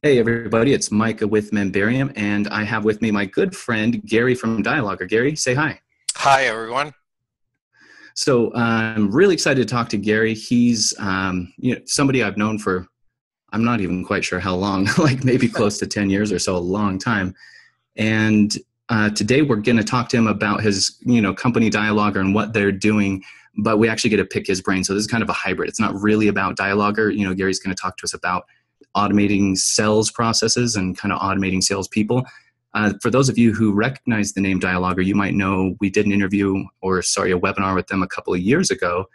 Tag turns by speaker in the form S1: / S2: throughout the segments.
S1: Hey everybody, it's Micah with Membarium, and I have with me my good friend Gary from DilogR. Gary, say hi.
S2: Hi, everyone.
S1: So I'm really excited to talk to Gary. He's somebody I've known for I'm not even quite sure how long, like maybe close to 10 years or so, a long time. And today we're going to talk to him about his company DilogR and what they're doing, but we actually get to pick his brain. So this is kind of a hybrid. It's not really about DilogR. Gary's going to talk to us about automating sales processes and kind of automating salespeople. For those of you who recognize the name DilogR, you might know we did an interview, or sorry, a webinar with them a couple of years ago.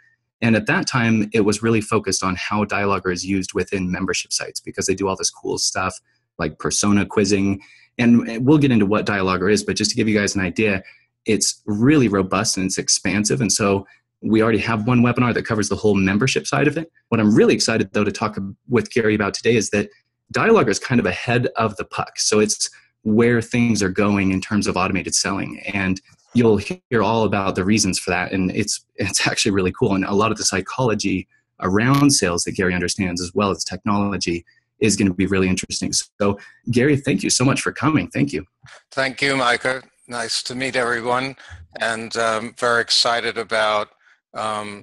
S1: And at that time, it was really focused on how DilogR is used within membership sites, because they do all this cool stuff like persona quizzing. And we'll get into what DilogR is, but just to give you guys an idea, it's really robust and it's expansive. And so we already have one webinar that covers the whole membership side of it. What I'm really excited, though, to talk with Gary about today is that DilogR is kind of ahead of the puck. So it's where things are going in terms of automated selling. And you'll hear all about the reasons for that. And it's actually really cool. And a lot of the psychology around sales that Gary understands, as well as technology, is going to be really interesting. So Gary, thank you so much for coming. Thank you.
S2: Thank you, Micah. Nice to meet everyone. And very excited about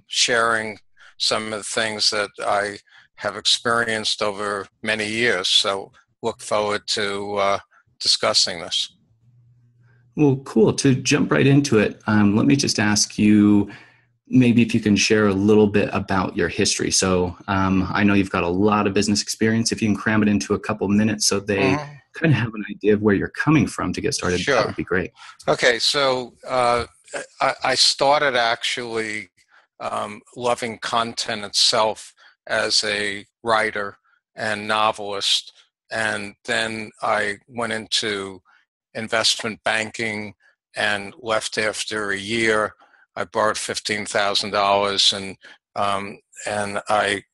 S2: sharing some of the things that I have experienced over many years. So look forward to discussing this.
S1: Well, cool. To jump right into it, let me just ask you, maybe if you can share a little bit about your history. So I know you've got a lot of business experience. If you can cram it into a couple minutes so they kind of have an idea of where you're coming from to get started,
S2: Sure.
S1: That would be great.
S2: Okay, so I started actually loving content itself as a writer and novelist. And then I went into investment banking and left after a year. I borrowed $15,000 and I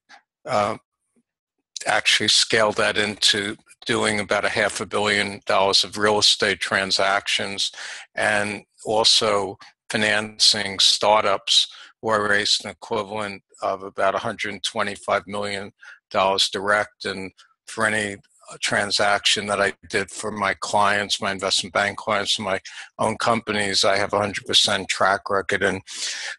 S2: actually scaled that into doing about $500 million of real estate transactions, and also financing startups, where I raised an equivalent of about $125 million direct. And for any transaction that I did for my clients, my investment bank clients, and my own companies, I have 100% track record in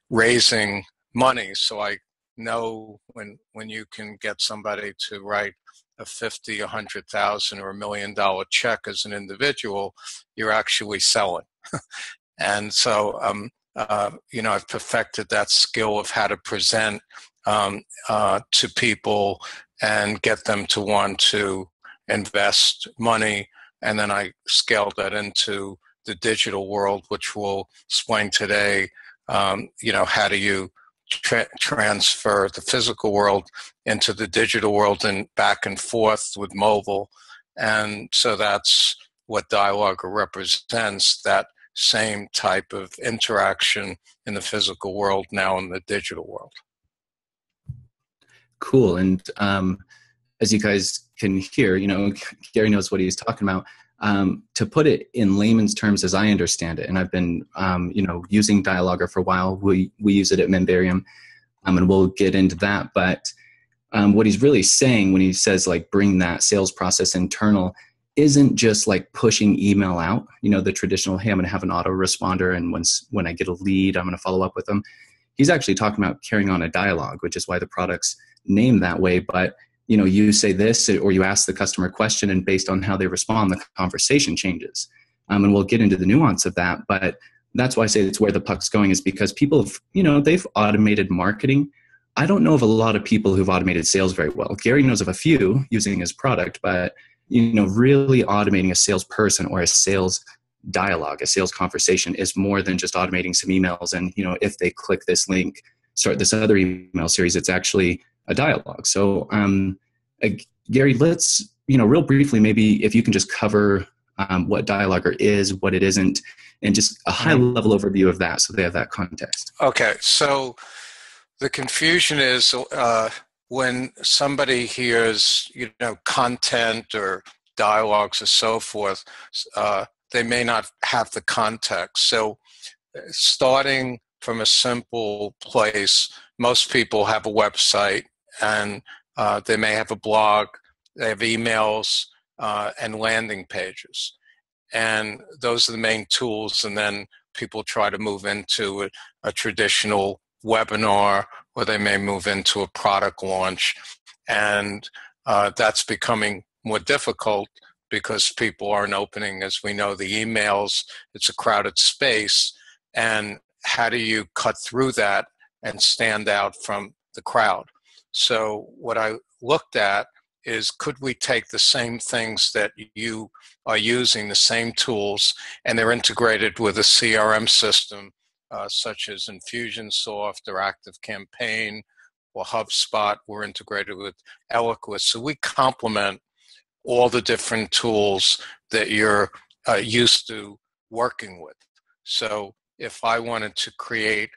S2: raising money. So I know when you can get somebody to write a 50, 100,000, or $1 million check as an individual, you're actually selling. And so, I've perfected that skill of how to present to people and get them to want to invest money. And then I scaled that into the digital world, which we'll explain today. How do you transfer the physical world into the digital world and back and forth with mobile? And so that's what DilogR represents, that same type of interaction in the physical world, now in the digital world.
S1: Cool. And as you guys can hear, Gary knows what he's talking about. To put it in layman's terms, as I understand it, and I've been, using DilogR for a while. We use it at Membarium, and we'll get into that. But what he's really saying when he says, like, bring that sales process internal, isn't just like pushing email out, the traditional, hey, I'm going to have an autoresponder, and when I get a lead, I'm going to follow up with them. He's actually talking about carrying on a dialogue, which is why the product's named that way. But you say this, or you ask the customer a question, and based on how they respond, the conversation changes. And we'll get into the nuance of that. But that's why I say it's where the puck's going, is because people have, they've automated marketing. I don't know of a lot of people who've automated sales very well. Gary knows of a few using his product, but really automating a salesperson or a sales dialogue, a sales conversation, is more than just automating some emails. And, if they click this link, start this other email series, it's actually a dialogue. So, Gary, let's, real briefly, maybe if you can just cover what DilogR is, what it isn't, and just a high level overview of that, so they have that context.
S2: Okay. So the confusion is when somebody hears, content or dialogues or so forth, they may not have the context. So starting from a simple place, most people have a website, and they may have a blog, they have emails, and landing pages. And those are the main tools. And then people try to move into a traditional webinar, or they may move into a product launch. And that's becoming more difficult because people aren't opening, as we know, the emails. It's a crowded space. And how do you cut through that and stand out from the crowd? So what I looked at is, could we take the same things that you are using, the same tools, and they're integrated with a CRM system such as Infusionsoft or ActiveCampaign or HubSpot. We're integrated with Eloquist. So we complement all the different tools that you're used to working with. So if I wanted to create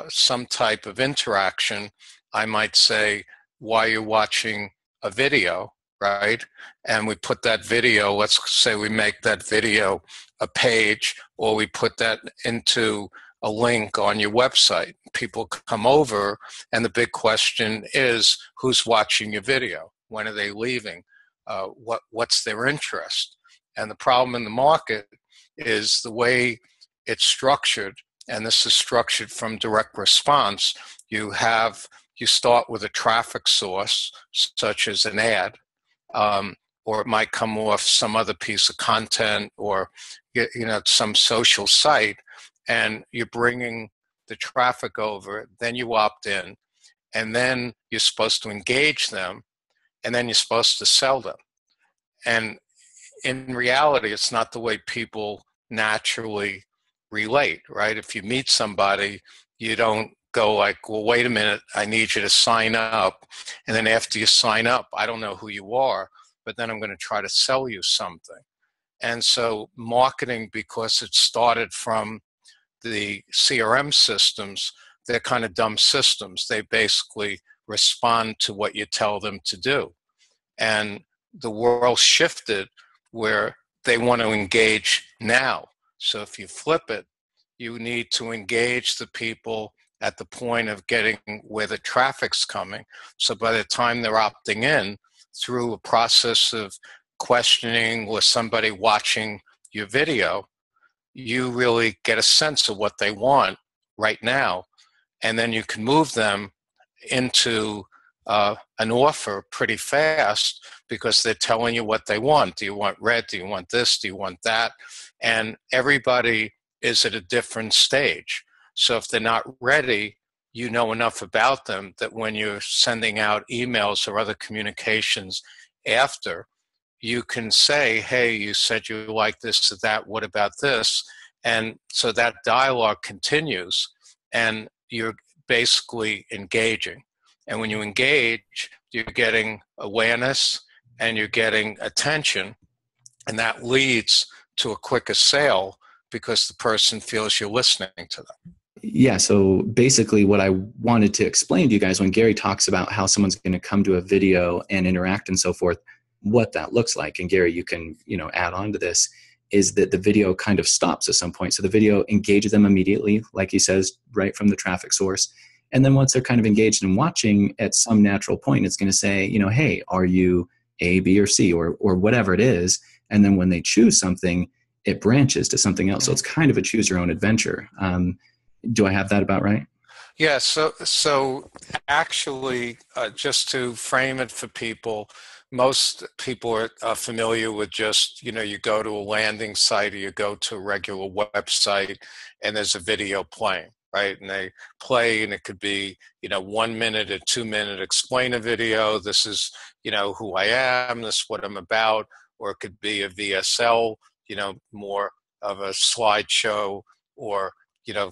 S2: some type of interaction, I might say, while you're watching a video, right? And we put that video, let's say we make that video a page, or we put that into a link on your website. People come over, and the big question is, who's watching your video? When are they leaving? What's their interest? And the problem in the market is the way it's structured, and this is structured from direct response. You start with a traffic source, such as an ad, or it might come off some other piece of content, or some social site, and you're bringing the traffic over. Then you opt in, and then you're supposed to engage them, and then you're supposed to sell them. And in reality, it's not the way people naturally relate, right? If you meet somebody, you don't go like, well, wait a minute, I need you to sign up. And then after you sign up, I don't know who you are, but then I'm going to try to sell you something. And so marketing, because it started from the CRM systems, they're kind of dumb systems. They basically respond to what you tell them to do. And the world shifted where they want to engage now. So if you flip it, you need to engage the people at the point of getting where the traffic's coming. So by the time they're opting in, through a process of questioning with somebody watching your video, you really get a sense of what they want right now. And then you can move them into an offer pretty fast, because they're telling you what they want. Do you want red? Do you want this? Do you want that? And everybody is at a different stage. So if they're not ready, you know enough about them that when you're sending out emails or other communications after, you can say, hey, you said you like this or that, what about this? And so that dialogue continues, and you're basically engaging. And when you engage, you're getting awareness and you're getting attention, and that leads to a quicker sale because the person feels you're listening to them.
S1: Yeah, so basically what I wanted to explain to you guys, when Gary talks about how someone's going to come to a video and interact and so forth, what that looks like, and Gary, you can add on to this, is that the video kind of stops at some point. So the video engages them immediately, like he says, right from the traffic source. And then once they're kind of engaged and watching, at some natural point, it's going to say, hey, are you A, B, or C, or whatever it is. And then when they choose something, it branches to something else. So it's kind of a choose your own adventure. Do I have that about right?
S2: Yeah, so actually, just to frame it for people, most people are familiar with just, you go to a landing site or you go to a regular website and there's a video playing, right? And they play, and it could be, 1 minute or 2 minute explainer video. This is, who I am, this is what I'm about. Or it could be a VSL, more of a slideshow, or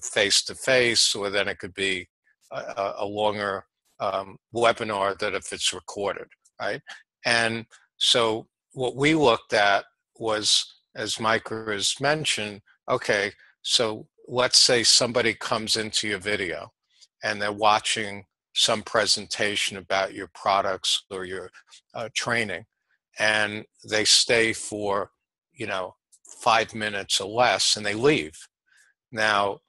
S2: face-to-face, or then it could be a longer webinar that if it's recorded, right? And so what we looked at was, as Mike has mentioned, okay, so let's say somebody comes into your video and they're watching some presentation about your products or your training, and they stay for, 5 minutes or less, and they leave. Now,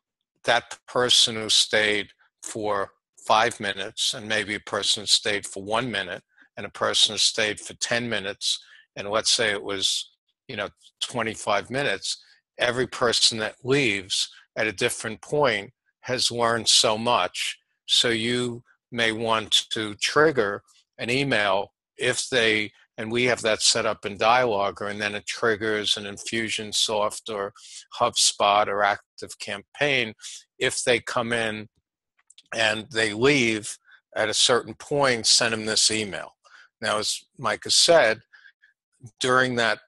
S2: that person who stayed for 5 minutes, and maybe a person who stayed for 1 minute, and a person who stayed for 10 minutes, and let's say it was, 25 minutes, every person that leaves at a different point has learned so much. So you may want to trigger an email if they, and we have that set up in DilogR, and then it triggers an Infusionsoft or HubSpot or ActiveCampaign if they come in and they leave at a certain point, send them this email. Now, as Micah said, during that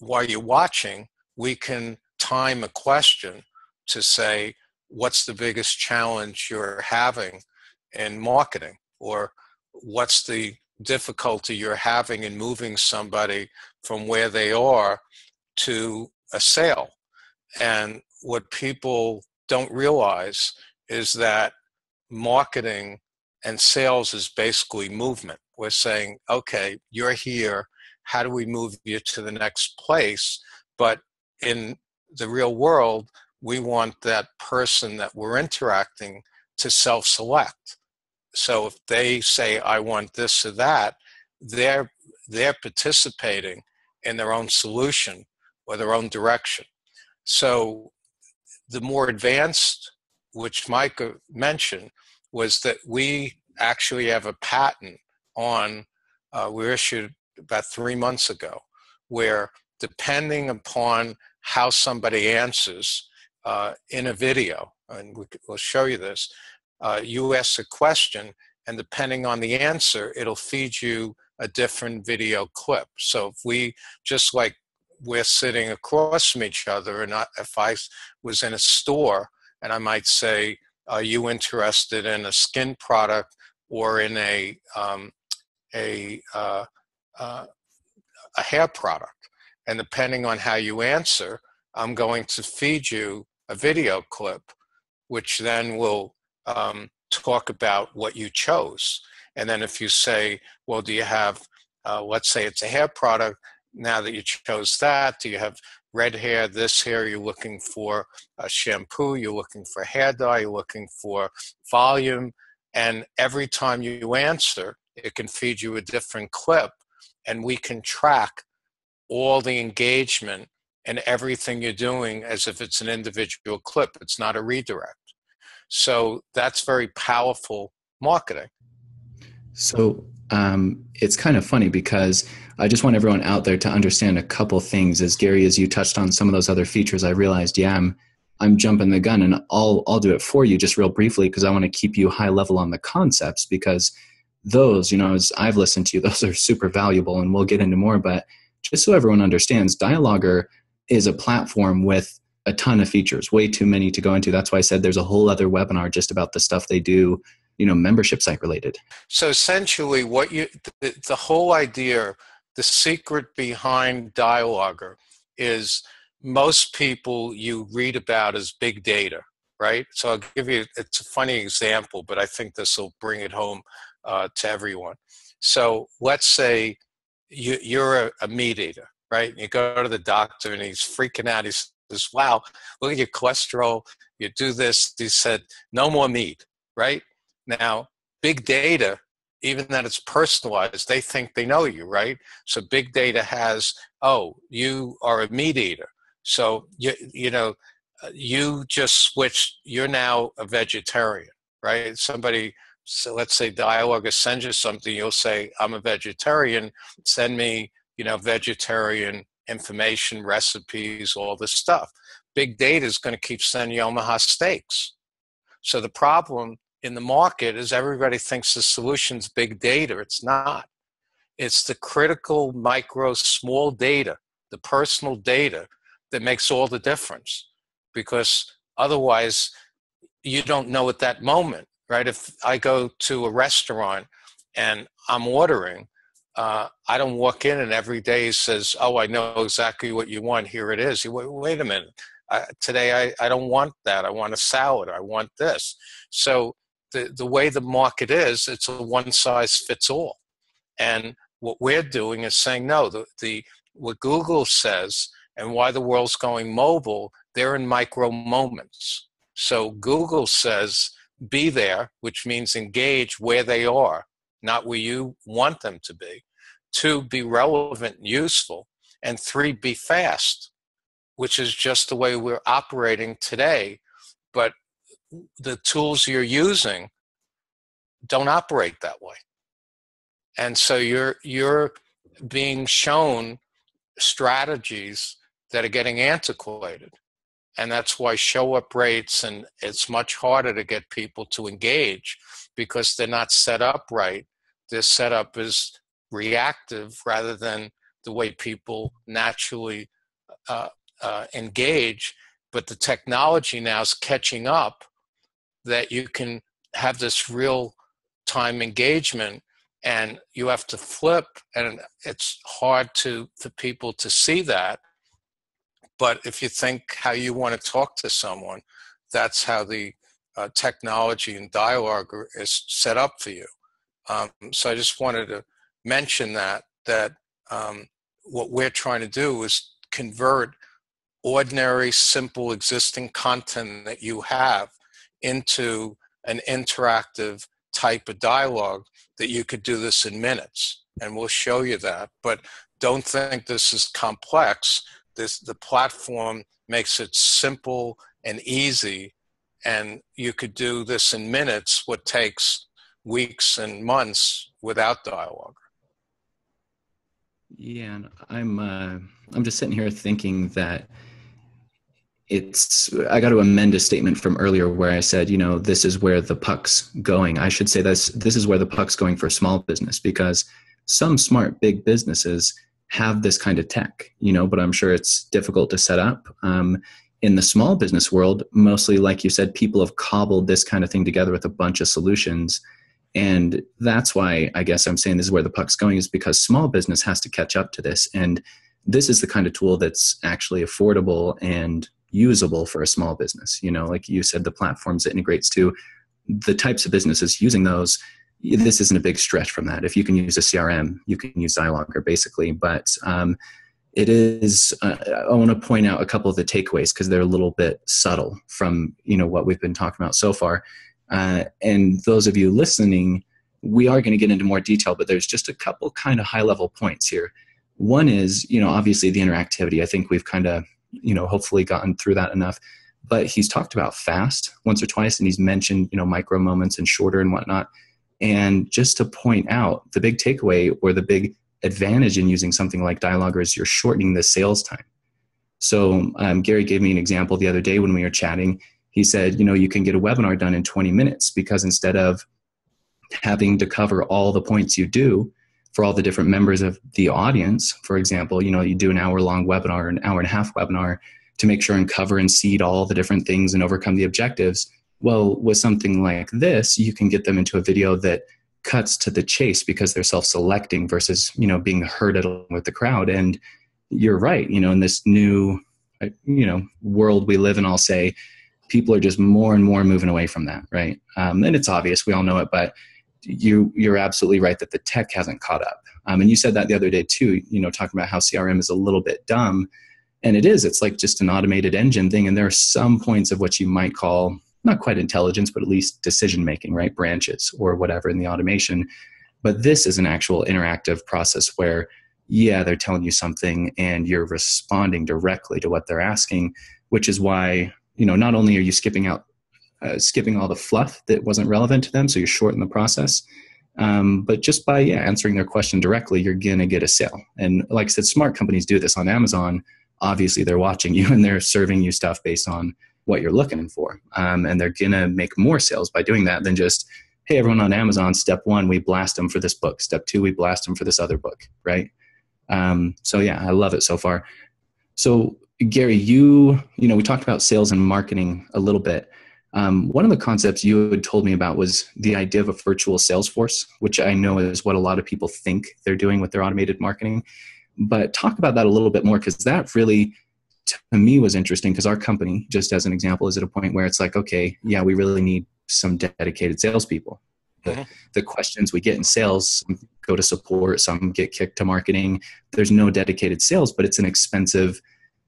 S2: while you're watching, we can time a question to say, what's the biggest challenge you're having in marketing? Or what's the difficulty you're having in moving somebody from where they are to a sale? And what people don't realize is that marketing and sales is basically movement. We're saying, okay, you're here. How do we move you to the next place? But in the real world, we want that person that we're interacting to self-select. So if they say, I want this or that, they're participating in their own solution or their own direction. So the more advanced, which Micah mentioned, was that we actually have a patent on, we we about 3 months ago, where depending upon how somebody answers in a video, and we'll show you this, you ask a question, and depending on the answer, it'll feed you a different video clip. So if we, just like we're sitting across from each other, and if I was in a store and I might say, are you interested in a skin product or in a hair product? And depending on how you answer, I'm going to feed you a video clip, which then will talk about what you chose. And then if you say, well, do you have, let's say it's a hair product, now that you chose that, do you have red hair, this hair, you're looking for a shampoo, you're looking for hair dye, you're looking for volume, and every time you answer, it can feed you a different clip, and we can track all the engagement and everything you're doing as if it's an individual clip. It's not a redirect. So that's very powerful marketing.
S1: So it's kind of funny because I just want everyone out there to understand a couple things. As Gary, as you touched on some of those other features, I realized, I'm jumping the gun, and I'll do it for you just real briefly because I want to keep you high level on the concepts, because those, as I've listened to you, those are super valuable, and we'll get into more. But just so everyone understands, DilogR is a platform with a ton of features, way too many to go into. That's why I said there's a whole other webinar just about the stuff they do, membership site related.
S2: So essentially the whole idea, the secret behind DilogR is most people you read about as big data, right? So I'll give you, it's a funny example, but I think this will bring it home to everyone. So let's say you're a meat eater, right? You go to the doctor and he's freaking out. He says, wow, look at your cholesterol. You do this. He said, no more meat, right? Now, big data, even that it's personalized, they think they know you, right? So big data has, oh, you are a meat eater. So, you just switched, you're now a vegetarian, right? Somebody, so let's say DilogR sends you something, you'll say, I'm a vegetarian, send me, vegetarian information, recipes, all this stuff. Big data is going to keep sending you Omaha steaks. So the problem in the market is everybody thinks the solution's big data. It's not. It's the critical micro small data, the personal data, that makes all the difference, because otherwise you don't know at that moment, right? If I go to a restaurant and I'm ordering, I don't walk in and every day says, oh, I know exactly what you want. Here it is. Wait a minute. Today I don't want that. I want a salad. I want this. So the way the market is, it's a one size fits all. And what we're doing is saying, no, what Google says and why the world's going mobile, they're in micro moments. So Google says, be there, which means engage where they are, not where you want them to be. 2, be relevant and useful, and 3, be fast, which is just the way we're operating today. But the tools you're using don't operate that way. And so you're being shown strategies that are getting antiquated. And that's why show up rates, and it's much harder to get people to engage because they're not set up right. Their setup is reactive rather than the way people naturally engage. But the technology now is catching up that you can have this real time engagement, and you have to flip, and it's hard for people to see that. But if you think how you want to talk to someone, that's how the technology and DilogR is set up for you. So I just wanted to mention that what we're trying to do is convert ordinary, simple, existing content that you have into an interactive type of dialogue that you could do this in minutes. And we'll show you that. But don't think this is complex. The platform makes it simple and easy, and you could do this in minutes, what takes weeks and months without DilogR.
S1: Yeah, and I'm just sitting here thinking that I got to amend a statement from earlier where I said, this is where the puck's going. I should say this is where the puck's going for small business, because some smart big businesses have this kind of tech, but I'm sure it's difficult to set up. In the small business world, mostly, like you said, people have cobbled this kind of thing together with a bunch of solutions. And that's why I guess I'm saying this is where the puck's going, is because small business has to catch up to this. And this is the kind of tool that's actually affordable and usable for a small business. Like you said, the platforms it integrates to, the types of businesses using those, this isn't a big stretch from that. If you can use a CRM, you can use DilogR basically. But it is, I want to point out a couple of the takeaways because they're a little bit subtle from, what we've been talking about so far. And those of you listening, we are going to get into more detail, but there's just a couple kind of high level points here. One is, obviously the interactivity. I think we've kind of, hopefully gotten through that enough. But he's talked about fast once or twice, and he's mentioned, micro moments and shorter and whatnot. And just to point out, the big takeaway or the big advantage in using something like DilogR is you're shortening the sales time. So Gary gave me an example the other day when we were chatting. He said, you can get a webinar done in 20 minutes because instead of having to cover all the points you do for all the different members of the audience, for example, you do an hour-long webinar, an hour-and-a-half webinar to make sure and cover and seed all the different things and overcome the objectives. Well, with something like this, you can get them into a video that cuts to the chase because they're self-selecting versus, being herded along with the crowd. And you're right, in this new, world we live in, I'll say, people are just more and more moving away from that, right? And it's obvious, we all know it, but you're absolutely right that the tech hasn't caught up. And you said that the other day too, talking about how CRM is a little bit dumb. And it is, it's like just an automated engine thing. And there are some points of what you might call, not quite intelligence, but at least decision-making, right? Branches or whatever in the automation. But this is an actual interactive process where, they're telling you something and you're responding directly to what they're asking, which is why, not only are you skipping all the fluff that wasn't relevant to them, so you shorten the process, but just by answering their question directly, you're going to get a sale. And like I said, smart companies do this on Amazon. Obviously, they're watching you and they're serving you stuff based on what you're looking for. And they're going to make more sales by doing that than just, hey, everyone on Amazon, step 1, we blast them for this book. Step 2, we blast them for this other book, right? So I love it so far. So Gary, we talked about sales and marketing a little bit. One of the concepts you had told me about was the idea of a virtual sales force, which I know is what a lot of people think they're doing with their automated marketing. But talk about that a little bit more, because that really, to me, was interesting, because our company, just as an example, is at a point where it's like, okay, we really need some dedicated salespeople. The questions we get in sales go to support, some get kicked to marketing. There's no dedicated sales, but it's an expensive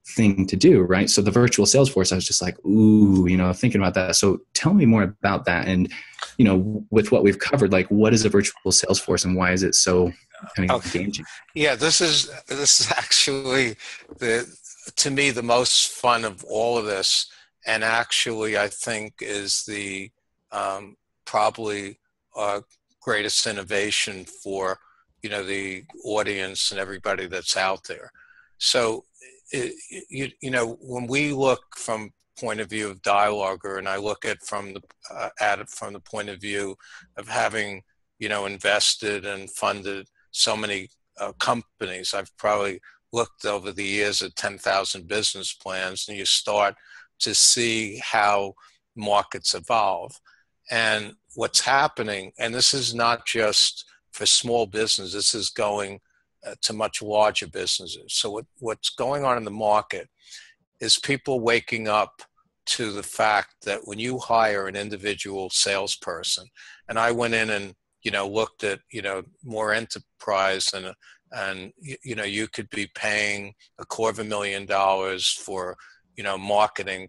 S1: thing to do, right? So the virtual sales force, I was just like, ooh, thinking about that. So tell me more about that. And, with what we've covered, like, what is a virtual sales force and why is it so and
S2: Oh,
S1: engaging.
S2: yeah, this is actually to me the most fun of all of this, and actually I think is the probably greatest innovation for the audience and everybody that's out there. So when we look from point of view of DilogR, and I look at it from the point of view of having invested and funded so many companies. I've probably looked over the years at 10,000 business plans, and you start to see how markets evolve. And what's happening, and this is not just for small business, this is going to much larger businesses. So what's going on in the market is people waking up to the fact that when you hire an individual salesperson, and I went in and looked at more enterprise, and you could be paying $250,000 for marketing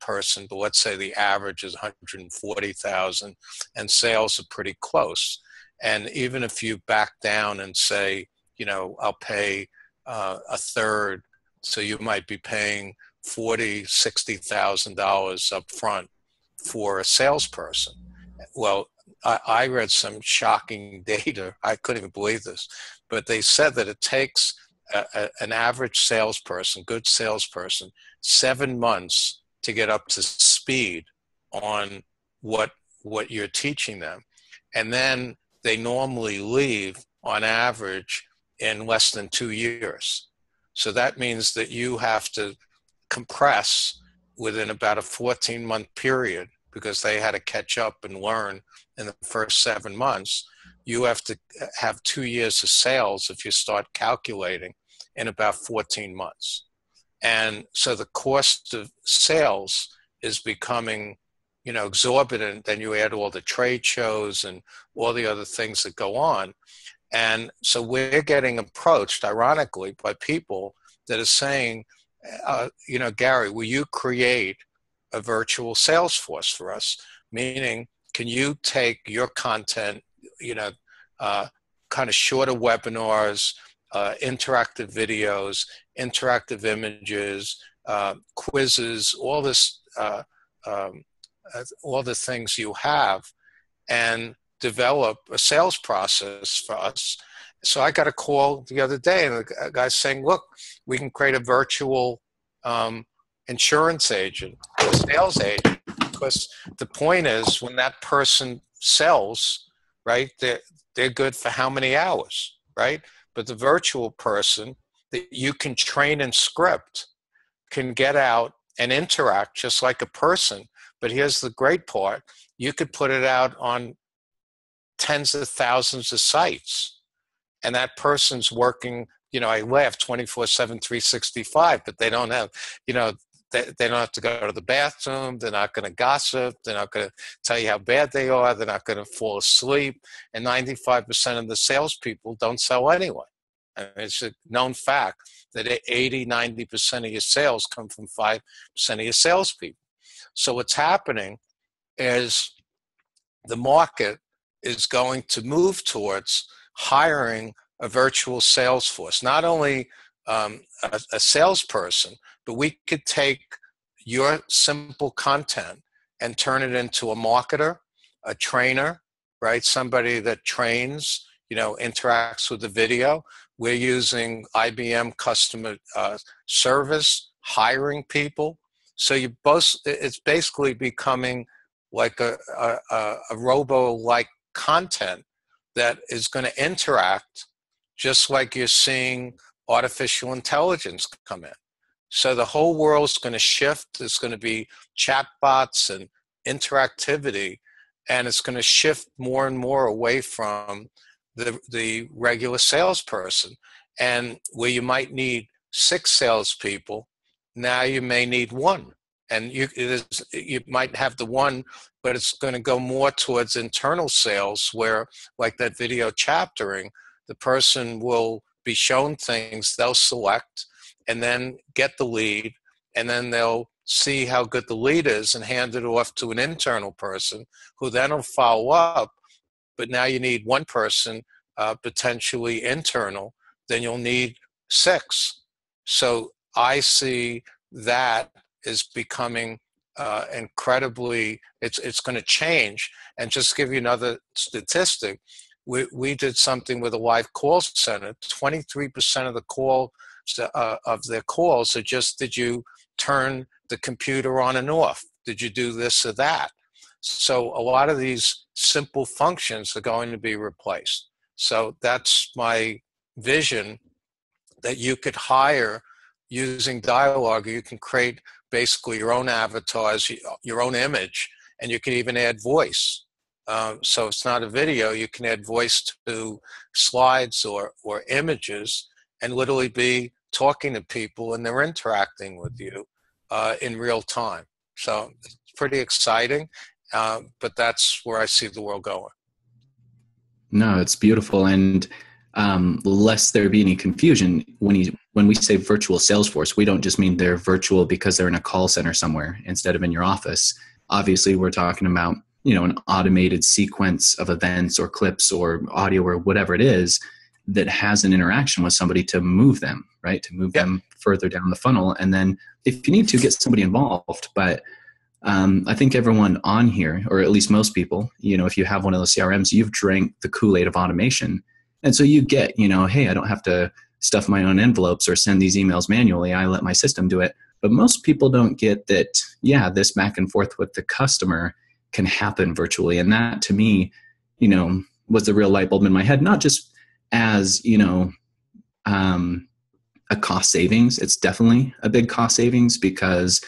S2: person, but let's say the average is 140,000, and sales are pretty close. And even if you back down and say I'll pay a third, so you might be paying $40,000-$60,000 up front for a salesperson. Well, I read some shocking data. I couldn't even believe this, but they said that it takes an average salesperson, good salesperson, 7 months to get up to speed on what you're teaching them. And then they normally leave on average in less than 2 years. So that means that you have to compress within about a 14-month period, because they had to catch up and learn in the first 7 months. You have to have 2 years of sales if you start calculating in about 14 months. And so the cost of sales is becoming exorbitant. Then you add all the trade shows and all the other things that go on. And so we're getting approached, ironically, by people that are saying, Gary, will you create a virtual sales force for us? Meaning, can you take your content, kind of shorter webinars, interactive videos, interactive images, quizzes, all the things you have, and develop a sales process for us. So I got a call the other day, and the guy's saying, look, we can create a virtual insurance agent, a sales agent, because the point is, when that person sells, right, they're good for how many hours, right? But the virtual person that you can train and script can get out and interact just like a person. But here's the great part. You could put it out on tens of thousands of sites, and that person's working, I laugh 24/7, 365, but they don't have, they don't have to go to the bathroom. They're not going to gossip. They're not going to tell you how bad they are. They're not going to fall asleep. And 95% of the salespeople don't sell anyway. And it's a known fact that 80, 90% of your sales come from 5% of your salespeople. So what's happening is the market is going to move towards hiring a virtual sales force. Not only a salesperson, but we could take your simple content and turn it into a marketer, a trainer, right? Somebody that trains, interacts with the video. We're using IBM customer service, hiring people. So it's basically becoming like a robo-like content that is going to interact just like you're seeing artificial intelligence come in. So the whole world's going to shift. There's going to be chatbots and interactivity, and it's going to shift more and more away from the regular salesperson. And where you might need 6 salespeople, now you may need 1. And you might have the 1, but it's going to go more towards internal sales, where, like that video chaptering, the person will be shown things, they'll select, and then get the lead, and then they'll see how good the lead is and hand it off to an internal person who then will follow up. But now you need one person potentially internal, then you'll need 6. So I see that is becoming incredibly, it's going to change. And just to give you another statistic, we did something with a live call center. 23% of the of their calls are just, did you turn the computer on and off? Did you do this or that? So a lot of these simple functions are going to be replaced. So that's my vision, that you could hire using DilogR. You can create basically your own avatars, your own image, and you can even add voice. So it's not a video. You can add voice to slides or images and literally be talking to people, and they're interacting with you in real time. So it's pretty exciting, but that's where I see the world going.
S1: No, it's beautiful. And lest there be any confusion, when we say virtual Salesforce, we don't just mean they're virtual because they're in a call center somewhere instead of in your office. Obviously, we're talking about, an automated sequence of events or clips or audio or whatever it is that has an interaction with somebody to move them, right? To move them further down the funnel. And then if you need to, get somebody involved. But I think everyone on here, or at least most people, if you have one of those CRMs, you've drank the Kool-Aid of automation. And so you get, hey, I don't have to stuff my own envelopes or send these emails manually. I let my system do it. But most people don't get that, this back and forth with the customer can happen virtually. And that, to me, was the real light bulb in my head, not just as, a cost savings. It's definitely a big cost savings because,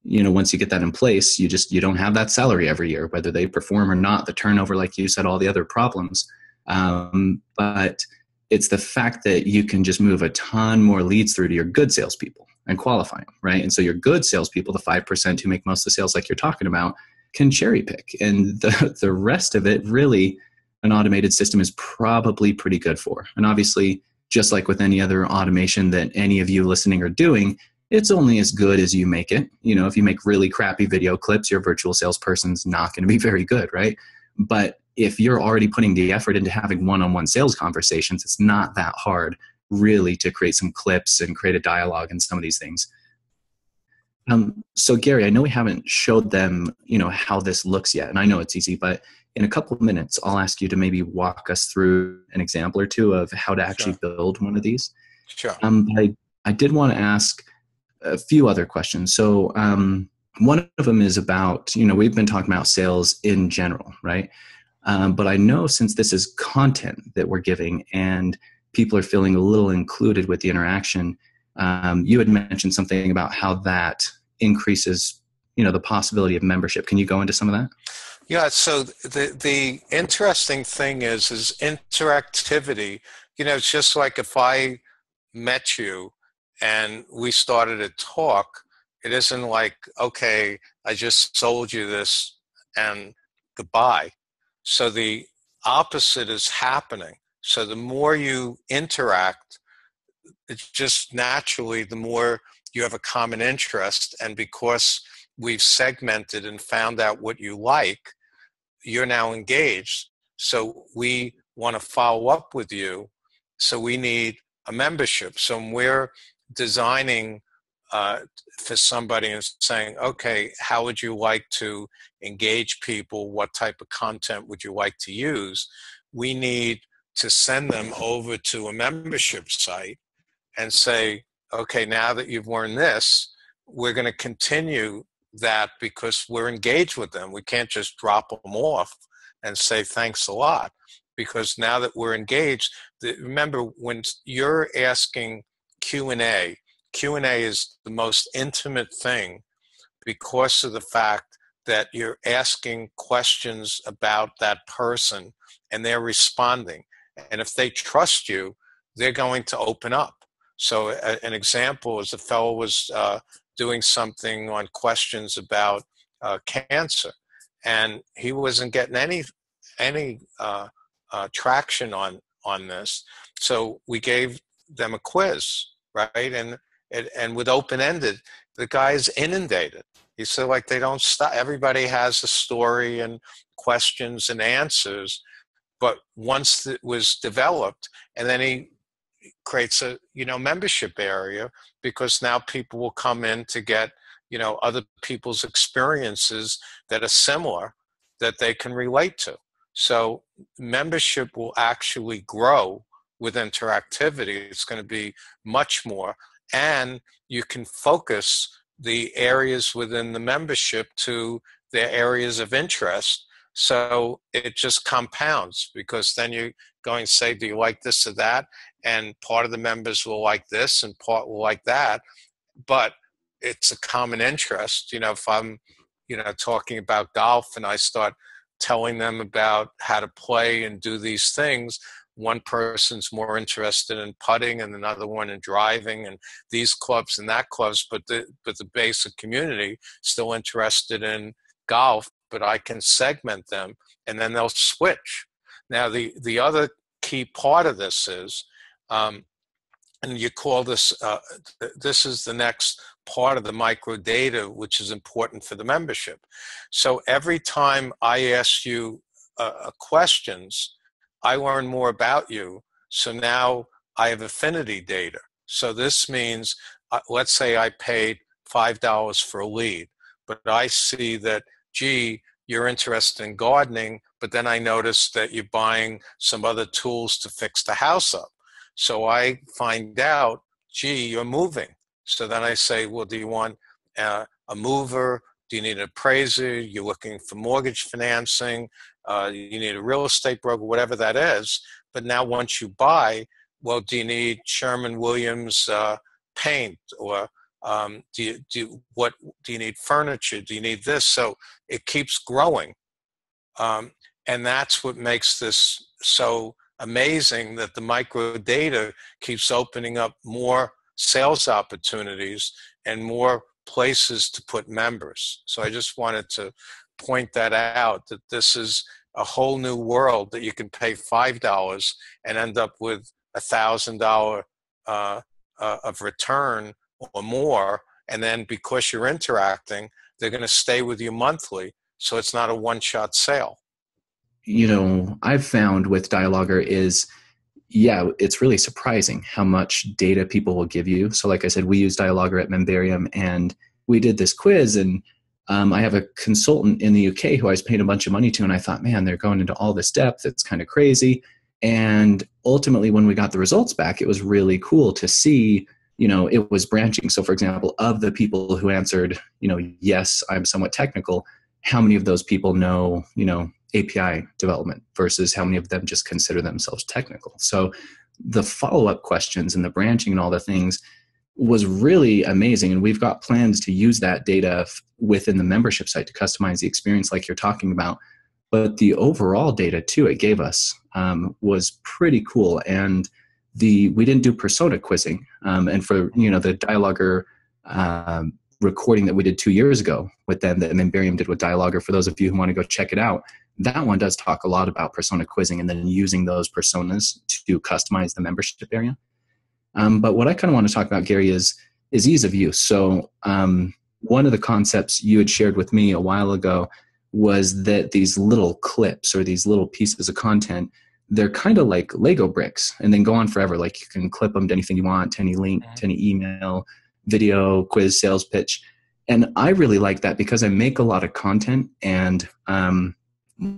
S1: once you get that in place, you don't have that salary every year, whether they perform or not, the turnover, like you said, all the other problems. But it's the fact that you can just move a ton more leads through to your good salespeople and qualify them, right? And so your good salespeople, the 5% who make most of the sales like you're talking about, can cherry pick. And the rest of it, really, an automated system is probably pretty good for. And obviously, just like with any other automation that any of you listening are doing, it's only as good as you make it. If you make really crappy video clips, your virtual salesperson's not going to be very good, right? But if you're already putting the effort into having one-on-one sales conversations, it's not that hard really to create some clips and create a dialogue and some of these things. So Gary, I know we haven't showed them, how this looks yet, and I know it's easy, but in a couple of minutes, I'll ask you to maybe walk us through an example or two of how to actually build one of these.
S2: Sure.
S1: I did want to ask a few other questions. So one of them is about, we've been talking about sales in general, right? But I know since this is content that we're giving and people are feeling a little included with the interaction, you had mentioned something about how that increases, the possibility of membership. Can you go into some of that?
S2: Yeah, so the interesting thing is interactivity. It's just like if I met you and we started a talk, it isn't like, okay, I just sold you this and goodbye. So the opposite is happening. So the more you interact, it's just naturally the more you have a common interest. And because we've segmented and found out what you like, you're now engaged. So we want to follow up with you. So we need a membership. So we're designing for somebody and saying, okay, how would you like to engage people? What type of content would you like to use? We need to send them over to a membership site and say, okay, now that you've learned this, we're going to continue that because we're engaged with them. We can't just drop them off and say thanks a lot, because now that we're engaged, remember when you're asking Q&A is the most intimate thing because of the fact that you're asking questions about that person and they're responding. And if they trust you, they're going to open up. So an example is a fellow was doing something on questions about cancer, and he wasn't getting any traction on this. So we gave them a quiz, right? And with open-ended, the guy's inundated. He said, like, they don't stop. Everybody has a story and questions and answers, But once it was developed, and then he creates a membership area, because now people will come in to get other people's experiences that are similar, that they can relate to. So membership will actually grow with interactivity. It's going to be much more, and you can focus the areas within the membership to their areas of interest. So it just compounds, because then you're going to say, do you like this or that? And part of the members will like this and part will like that. But it's a common interest. If I'm, talking about golf and I start telling them about how to play and do these things, one person's more interested in putting and another one in driving and these clubs and that clubs, but the basic community still interested in golf, but I can segment them and then they'll switch. Now, the other key part of this is, and you call this, this is the next part of the micro data, which is important for the membership. So every time I ask you questions, I learn more about you. So now I have affinity data. So this means, let's say I paid $5 for a lead, but I see that, gee, you're interested in gardening, but then I noticed that you're buying some other tools to fix the house up. So I find out, gee, you're moving. So then I say, well, do you want a mover? Do you need an appraiser? You're looking for mortgage financing? You need a real estate broker, whatever that is. But now once you buy, well, do you need Sherwin-Williams paint? Or do you need furniture? Do you need this? So it keeps growing. And that's what makes this so amazing, that the micro data keeps opening up more sales opportunities and more places to put members. So I just wanted to point that out, that this is a whole new world, that you can pay $5 and end up with $1,000 of return or more. And then because you're interacting, they're going to stay with you monthly. So it's not a one-shot sale.
S1: I've found with DilogR is, it's really surprising how much data people will give you. So like I said, we use DilogR at Membarium, and we did this quiz, and I have a consultant in the UK who I was paying a bunch of money to, and I thought, man, they're going into all this depth. It's kind of crazy. And ultimately, when we got the results back, it was really cool to see, it was branching. So for example, of the people who answered, yes, I'm somewhat technical, how many of those people know, API development versus how many of them just consider themselves technical. So the follow-up questions and the branching and all the things was really amazing. And we've got plans to use that data within the membership site to customize the experience like you're talking about. But the overall data too it gave us was pretty cool. And we didn't do persona quizzing. And for, the DilogR recording that we did 2 years ago with them, that Membarium did with DilogR, for those of you who want to go check it out, that one does talk a lot about persona quizzing and then using those personas to customize the membership area. But what I kind of want to talk about, Gary, is ease of use. So one of the concepts you had shared with me a while ago was that these little clips or these little pieces of content, they're kind of like Lego bricks and then go on forever. Like you can clip them to anything you want, to any link, to any email, video, quiz, sales pitch. And I really like that because I make a lot of content, and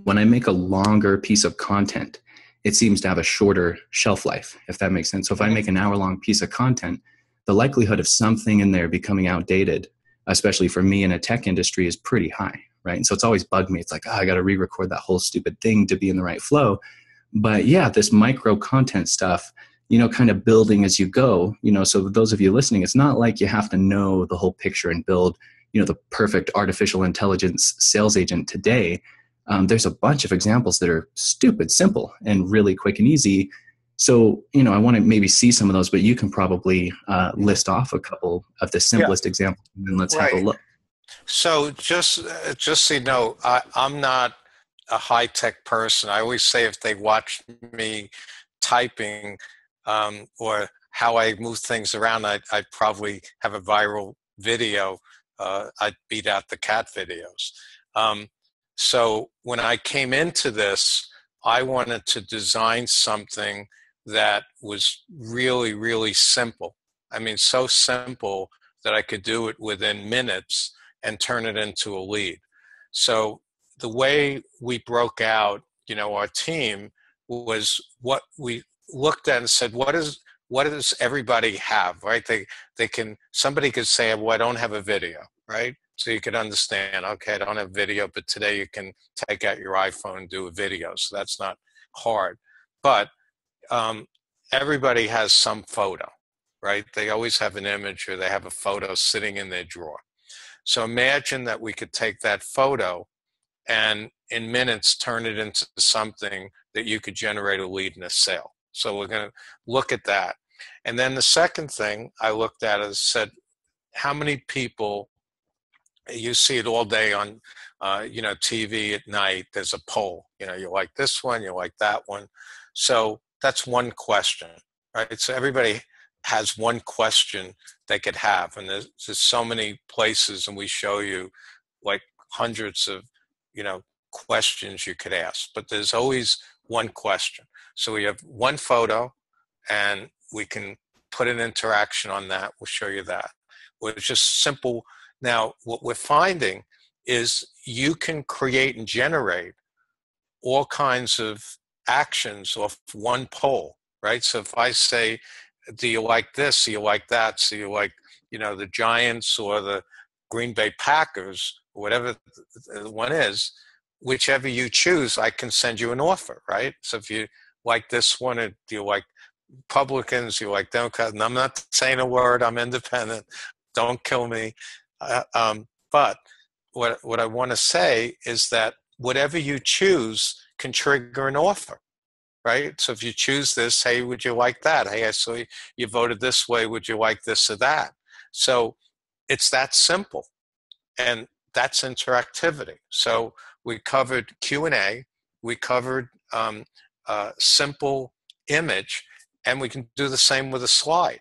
S1: when I make a longer piece of content, it seems to have a shorter shelf life, if that makes sense. So if I make an hour-long piece of content, the likelihood of something in there becoming outdated, especially for me in a tech industry, is pretty high, right? And so it's always bugged me. It's like, I got to re-record that whole stupid thing to be in the right flow. But yeah, this micro content stuff, kind of building as you go, so those of you listening, it's not like you have to know the whole picture and build, the perfect artificial intelligence sales agent today. There's a bunch of examples that are stupid simple and really quick and easy. So, I want to maybe see some of those, but you can probably list off a couple of the simplest examples, and then let's have a look.
S2: So just so you know, I'm not a high-tech person. I always say if they watch me typing or how I move things around, I'd probably have a viral video. I'd beat out the cat videos. So when I came into this, I wanted to design something that was really, really simple. I mean, so simple that I could do it within minutes and turn it into a lead. So the way we broke out, our team was what we looked at and said, what does everybody have, right? Somebody could say, well, I don't have a video, right? So you could understand, okay, I don't have video, but today you can take out your iPhone and do a video. So that's not hard. But everybody has some photo, right? They always have an image or they have a photo sitting in their drawer. So imagine that we could take that photo and in minutes turn it into something that you could generate a lead and a sale. So we're going to look at that. And then the second thing I looked at is said, how many people, you see it all day on TV at night, there's a poll, you like this one, you like that one. So that's one question, right? So everybody has one question they could have, and there's so many places, and we show you like hundreds of questions you could ask, but there's always one question. So we have one photo and we can put an interaction on that. We'll show you that. It's just simple. Now, what we're finding is you can create and generate all kinds of actions off one poll, right? So if I say, do you like this? Do you like that? So you like, the Giants or the Green Bay Packers, or whatever the one is, whichever you choose, I can send you an offer, right? So if you like this one, or do you like Republicans, you like Democrats, and I'm not saying a word, I'm independent, don't kill me. But what I want to say is that whatever you choose can trigger an offer, right? So if you choose this, hey, would you like that? Hey, I saw you voted this way, would you like this or that? So it's that simple, and that's interactivity. So we covered Q&A, we covered simple image, and we can do the same with a slide.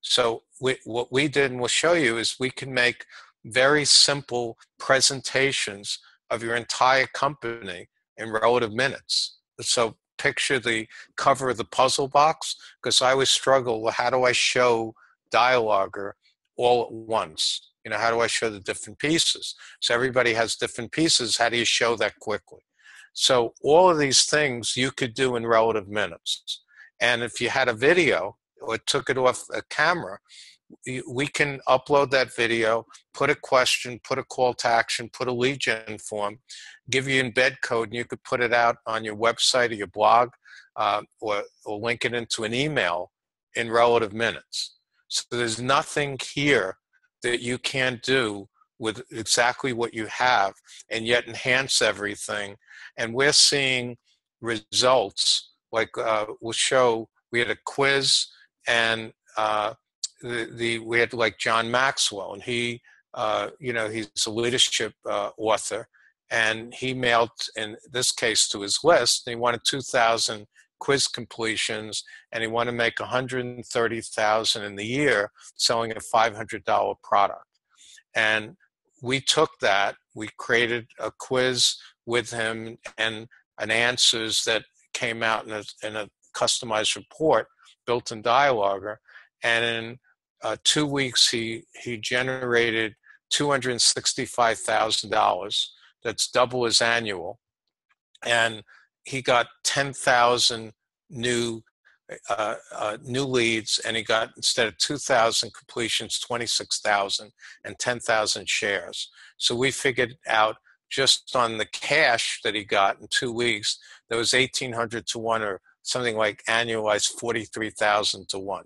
S2: So what we did, and we'll show you, is we can make very simple presentations of your entire company in relative minutes. So picture the cover of the puzzle box, because I always struggle with how do I show DilogR all at once? How do I show the different pieces? So everybody has different pieces. How do you show that quickly? So all of these things you could do in relative minutes. And if you had a video or took it off a camera, we can upload that video, put a question, put a call to action, put a lead gen form, give you embed code, and you could put it out on your website or your blog, or link it into an email in relative minutes. So there's nothing here that you can't do with exactly what you have and yet enhance everything. And we're seeing results like we'll show. We had a quiz, and we had like John Maxwell, and he, he's a leadership author, and he mailed, in this case, to his list, and he wanted 2,000 quiz completions, and he wanted to make 130,000 in the year selling a $500 product. And we took that, we created a quiz with him and an answers that came out in a customized report built in DilogR, and in 2 weeks he generated $265,000. That's double his annual, and he got 10,000 new leads, and he got, instead of 2,000 completions, 26,000 and 10,000 shares. So we figured out, just on the cash that he got in 2 weeks, there was 1,800 to 1, or something like annualized 43,000 to 1.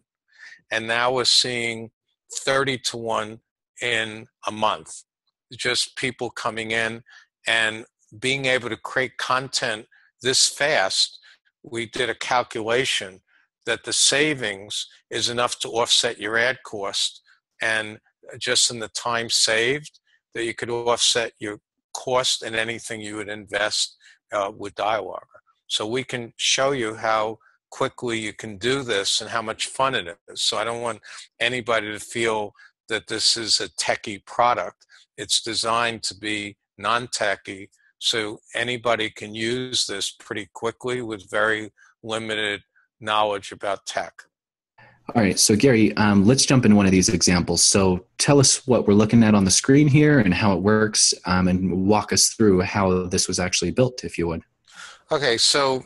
S2: And now we're seeing 30 to 1 in a month. Just people coming in and being able to create content this fast. We did a calculation that the savings is enough to offset your ad cost, and just in the time saved, that you could offset your cost and anything you would invest with DilogR. So we can show you how quickly you can do this and how much fun it is. So I don't want anybody to feel that this is a techie product. It's designed to be non-techie, So anybody can use this pretty quickly with very limited knowledge about tech.
S1: All right, so Gary, let's jump into one of these examples. So tell us what we're looking at on the screen here and how it works, and walk us through how this was actually built, if you would.
S2: Okay, so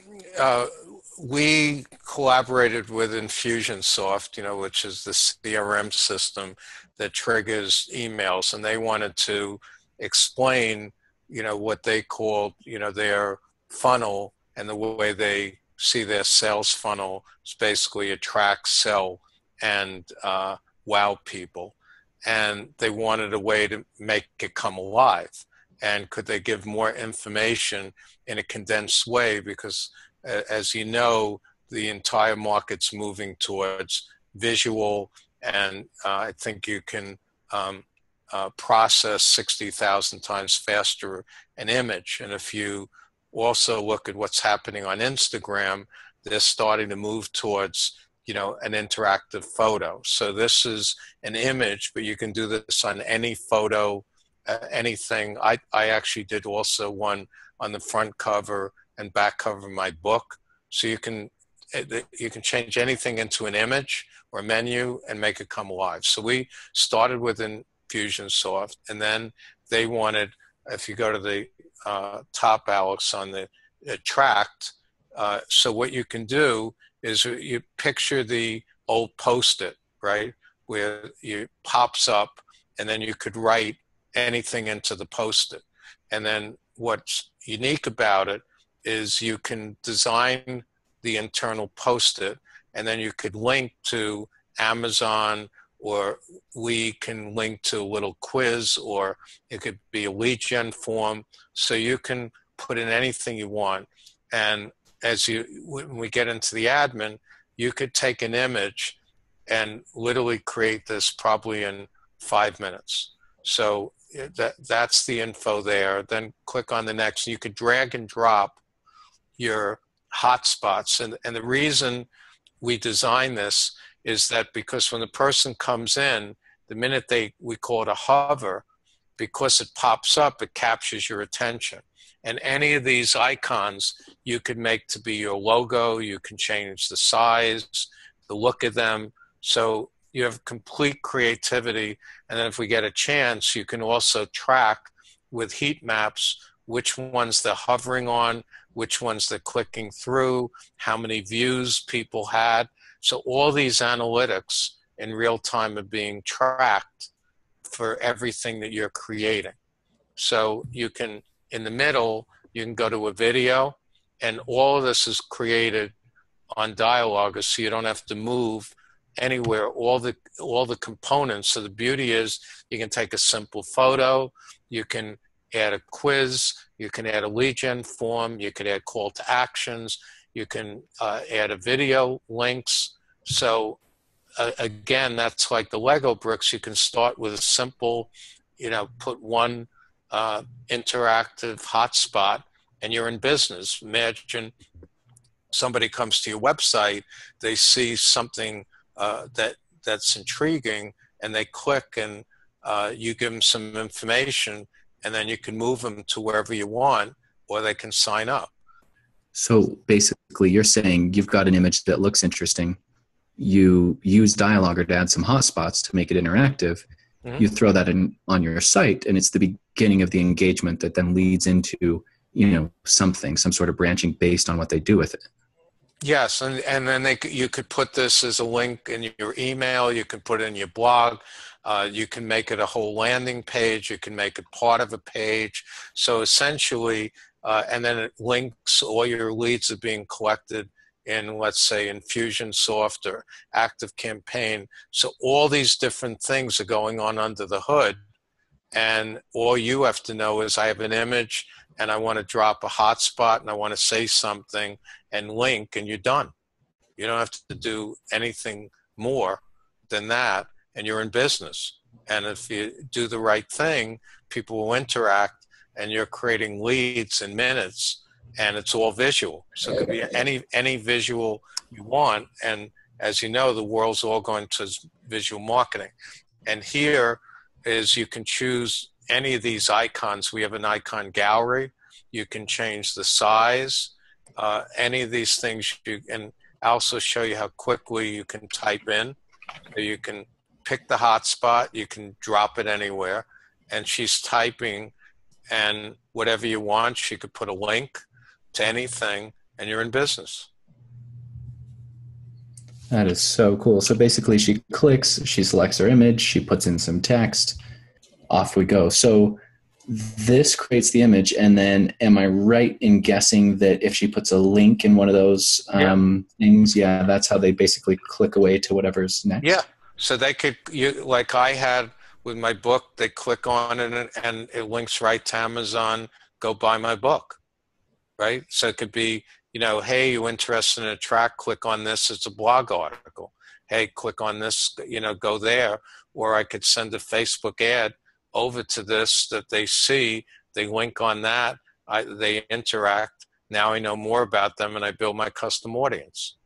S2: we collaborated with Infusionsoft, which is the CRM system that triggers emails, and they wanted to explain, what they called, their funnel, and the way they see their sales funnel is basically attract, sell, and wow people. And they wanted a way to make it come alive. And could they give more information in a condensed way? Because as you know, the entire market's moving towards visual, and I think you can process 60,000 times faster an image. And if you also look at what's happening on Instagram, they're starting to move towards, an interactive photo. So this is an image, but you can do this on any photo, anything. I actually did also one on the front cover and back cover of my book. So you can change anything into an image or a menu and make it come alive. So we started with Infusionsoft, and then they wanted, if you go to the top, Alex, on the attract, so what you can do is you picture the old Post-it, right, where it pops up, and then you could write anything into the Post-it. And then what's unique about it is you can design the internal Post-it, and then you could link to Amazon, or we can link to a little quiz, or it could be a lead gen form. So you can put in anything you want. And when we get into the admin, you could take an image and literally create this probably in 5 minutes. So that's the info there. Then click on the next. You could drag and drop your hotspots. And the reason we design this is that because when the person comes in, the minute we call it a hover, because it pops up, it captures your attention. And any of these icons you could make to be your logo. You can change the size, the look of them. So you have complete creativity. And then if we get a chance, you can also track with heat maps which ones they're hovering on, which ones they're clicking through, how many views people had. So all these analytics in real time are being tracked for everything that you're creating. So you can, in the middle, you can go to a video, and all of this is created on DilogR, so you don't have to move anywhere, all the components. So the beauty is you can take a simple photo, you can add a quiz, you can add a lead gen form, you can add call to actions, you can add a video links. So again, that's like the Lego bricks. You can start with a simple, put one interactive hotspot and you're in business. Imagine somebody comes to your website, they see something that's intriguing, and they click, and you give them some information, and then you can move them to wherever you want, or they can sign up.
S1: So basically you're saying you've got an image that looks interesting. You use DilogR to add some hotspots to make it interactive. Mm-hmm. You throw that in on your site, and it's the beginning of the engagement that then leads into, some sort of branching based on what they do with it.
S2: Yes, and then you could put this as a link in your email. You can put it in your blog. You can make it a whole landing page. You can make it part of a page. So essentially, and then it links, all your leads are being collected in, let's say, Infusionsoft or ActiveCampaign. So all these different things are going on under the hood. And all you have to know is I have an image and I want to drop a hotspot and I want to say something and link, and you're done. You don't have to do anything more than that, and you're in business. And if you do the right thing, people will interact, and you're creating leads in minutes, and it's all visual. So it could be any visual you want. And as you know, the world's all going to visual marketing. And here is you can choose any of these icons. We have an icon gallery. You can change the size. Any of these things, and also show you how quickly you can type in. So you can pick the hotspot, you can drop it anywhere, and she's typing, and whatever you want, she could put a link to anything, and you're in business.
S1: That is so cool. So basically she clicks, she selects her image, she puts in some text, off we go. So this creates the image, and then am I right in guessing that if she puts a link in one of those things, that's how they basically click away to whatever's next?
S2: Yeah. So they could, like I had with my book, they click on it and it links right to Amazon, go buy my book, right? So it could be, hey, you interested in a track, click on this, it's a blog article. Hey, click on this, go there. Or I could send a Facebook ad over to this that they see, they link on that, they interact. Now I know more about them and I build my custom audience.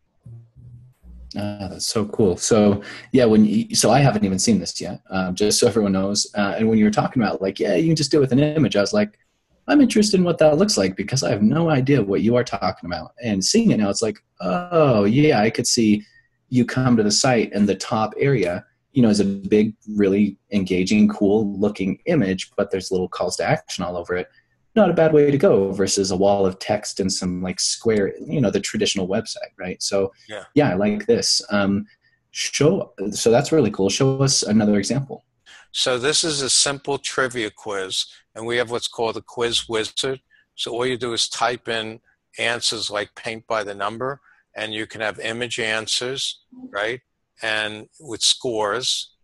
S1: That's so cool. So yeah, so I haven't even seen this yet, just so everyone knows. And when you were talking about you can just do it with an image, I was like, I'm interested in what that looks like because I have no idea what you are talking about. And seeing it now, it's like, oh yeah, I could see you come to the site and the top area, is a big, really engaging, cool looking image, but there's little calls to action all over it. Not a bad way to go versus a wall of text and some square, the traditional website, right? So yeah, I like this. So that's really cool. Show us another example.
S2: So this is a simple trivia quiz, and we have what's called a quiz wizard. So all you do is type in answers like paint by the number, and you can have image answers, right? And with scores,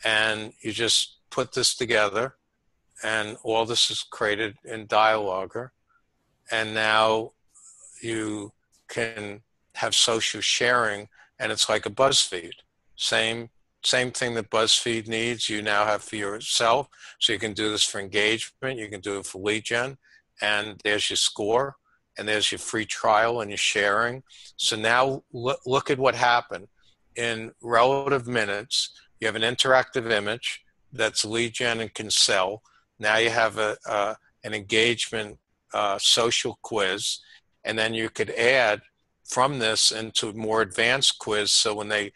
S2: and you just put this together, and all this is created in DilogR. And now you can have social sharing, and it's like a BuzzFeed. Same thing that BuzzFeed needs, you now have for yourself. So you can do this for engagement, you can do it for lead gen, and there's your score, and there's your free trial and your sharing. So now look at what happened. In relative minutes, you have an interactive image that's lead gen and can sell. Now you have an engagement social quiz, and then you could add from this into a more advanced quiz. So when they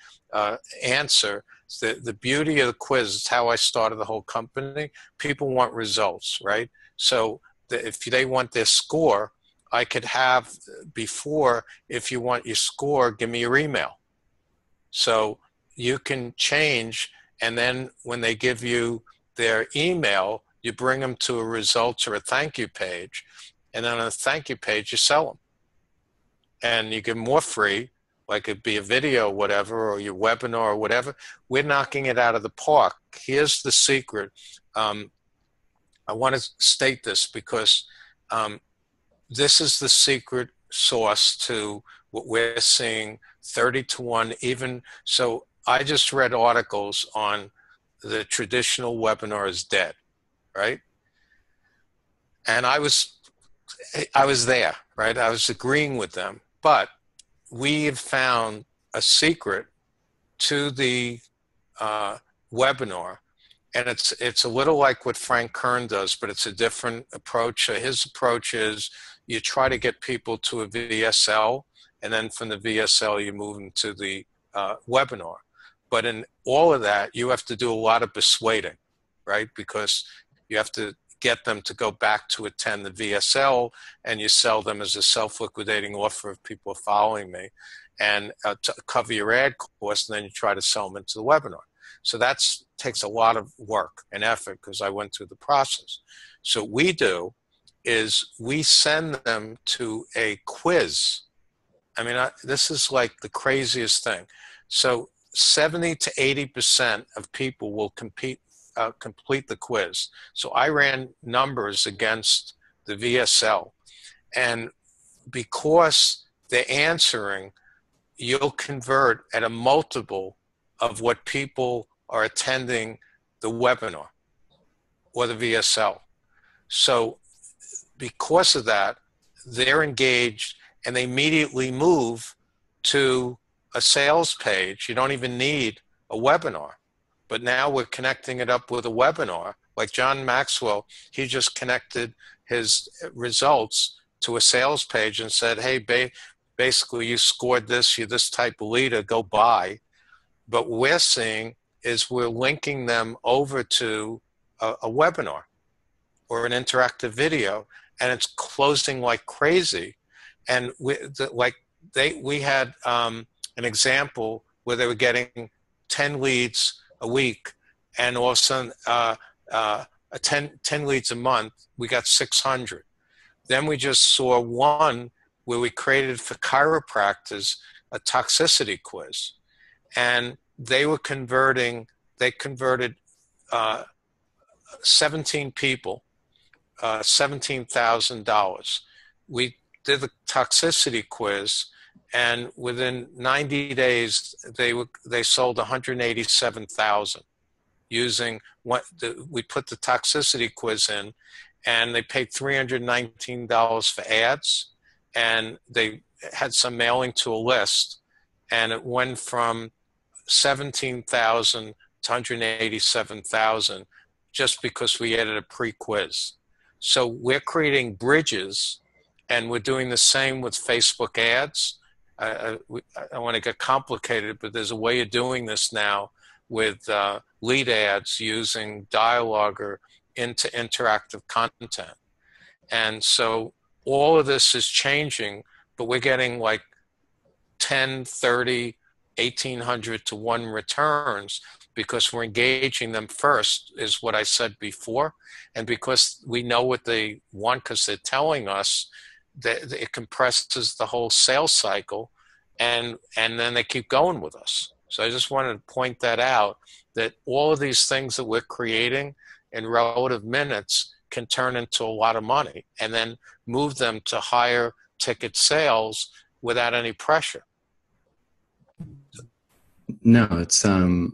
S2: answer, the beauty of the quiz is how I started the whole company. People want results, right? So if they want their score, I could have before, if you want your score, give me your email. So you can change, and then when they give you their email, you bring them to a results or a thank you page, and then on a thank you page, you sell them. And you give more free, like it'd be a video, whatever, or your webinar or whatever. We're knocking it out of the park. Here's the secret. I want to state this because this is the secret sauce to what we're seeing, 30-1 even. So I just read articles on the traditional webinar is dead, right? And I was there, right? I was agreeing with them, but we have found a secret to the webinar, and it's a little like what Frank Kern does, but it's a different approach. So his approach is you try to get people to a VSL, and then from the VSL you move them to the webinar. But in all of that, you have to do a lot of persuading, right? Because you have to get them to go back to attend the VSL, and you sell them as a self-liquidating offer if people are following me, and to cover your ad cost, and then you try to sell them into the webinar. So that takes a lot of work and effort because I went through the process. So what we do is we send them to a quiz. I mean, this is like the craziest thing. So 70 to 80% of people will complete the quiz. So I ran numbers against the VSL, and because they're answering, you'll convert at a multiple of what people are attending the webinar or the VSL. So because of that, they're engaged, and they immediately move to a sales page. You don't even need a webinar. But now we're connecting it up with a webinar. Like John Maxwell, he just connected his results to a sales page and said, hey, basically you scored this, you're this type of leader, go buy. But what we're seeing is we're linking them over to a webinar or an interactive video, and it's closing like crazy. And we had an example where they were getting 10 leads a week, and all of a sudden 10 leads a month, we got 600. Then we just saw one where we created for chiropractors a toxicity quiz, and they converted 17 people, $17,000. We did the toxicity quiz, and within 90 days, they sold 187,000 using we put the toxicity quiz in, and they paid $319 for ads, and they had some mailing to a list, and it went from 17,000 to 187,000 just because we added a pre-quiz. So we're creating bridges, and we're doing the same with Facebook ads. I want to get complicated, but there's a way of doing this now with lead ads using DilogR into interactive content. And so all of this is changing, but we're getting like 10, 30, 1,800 to 1 returns because we're engaging them first, is what I said before. And because we know what they want, because they're telling us, that it compresses the whole sales cycle, and then they keep going with us. So I just wanted to point that out, that all of these things that we're creating in relative minutes can turn into a lot of money, and then move them to higher ticket sales without any pressure.
S1: No,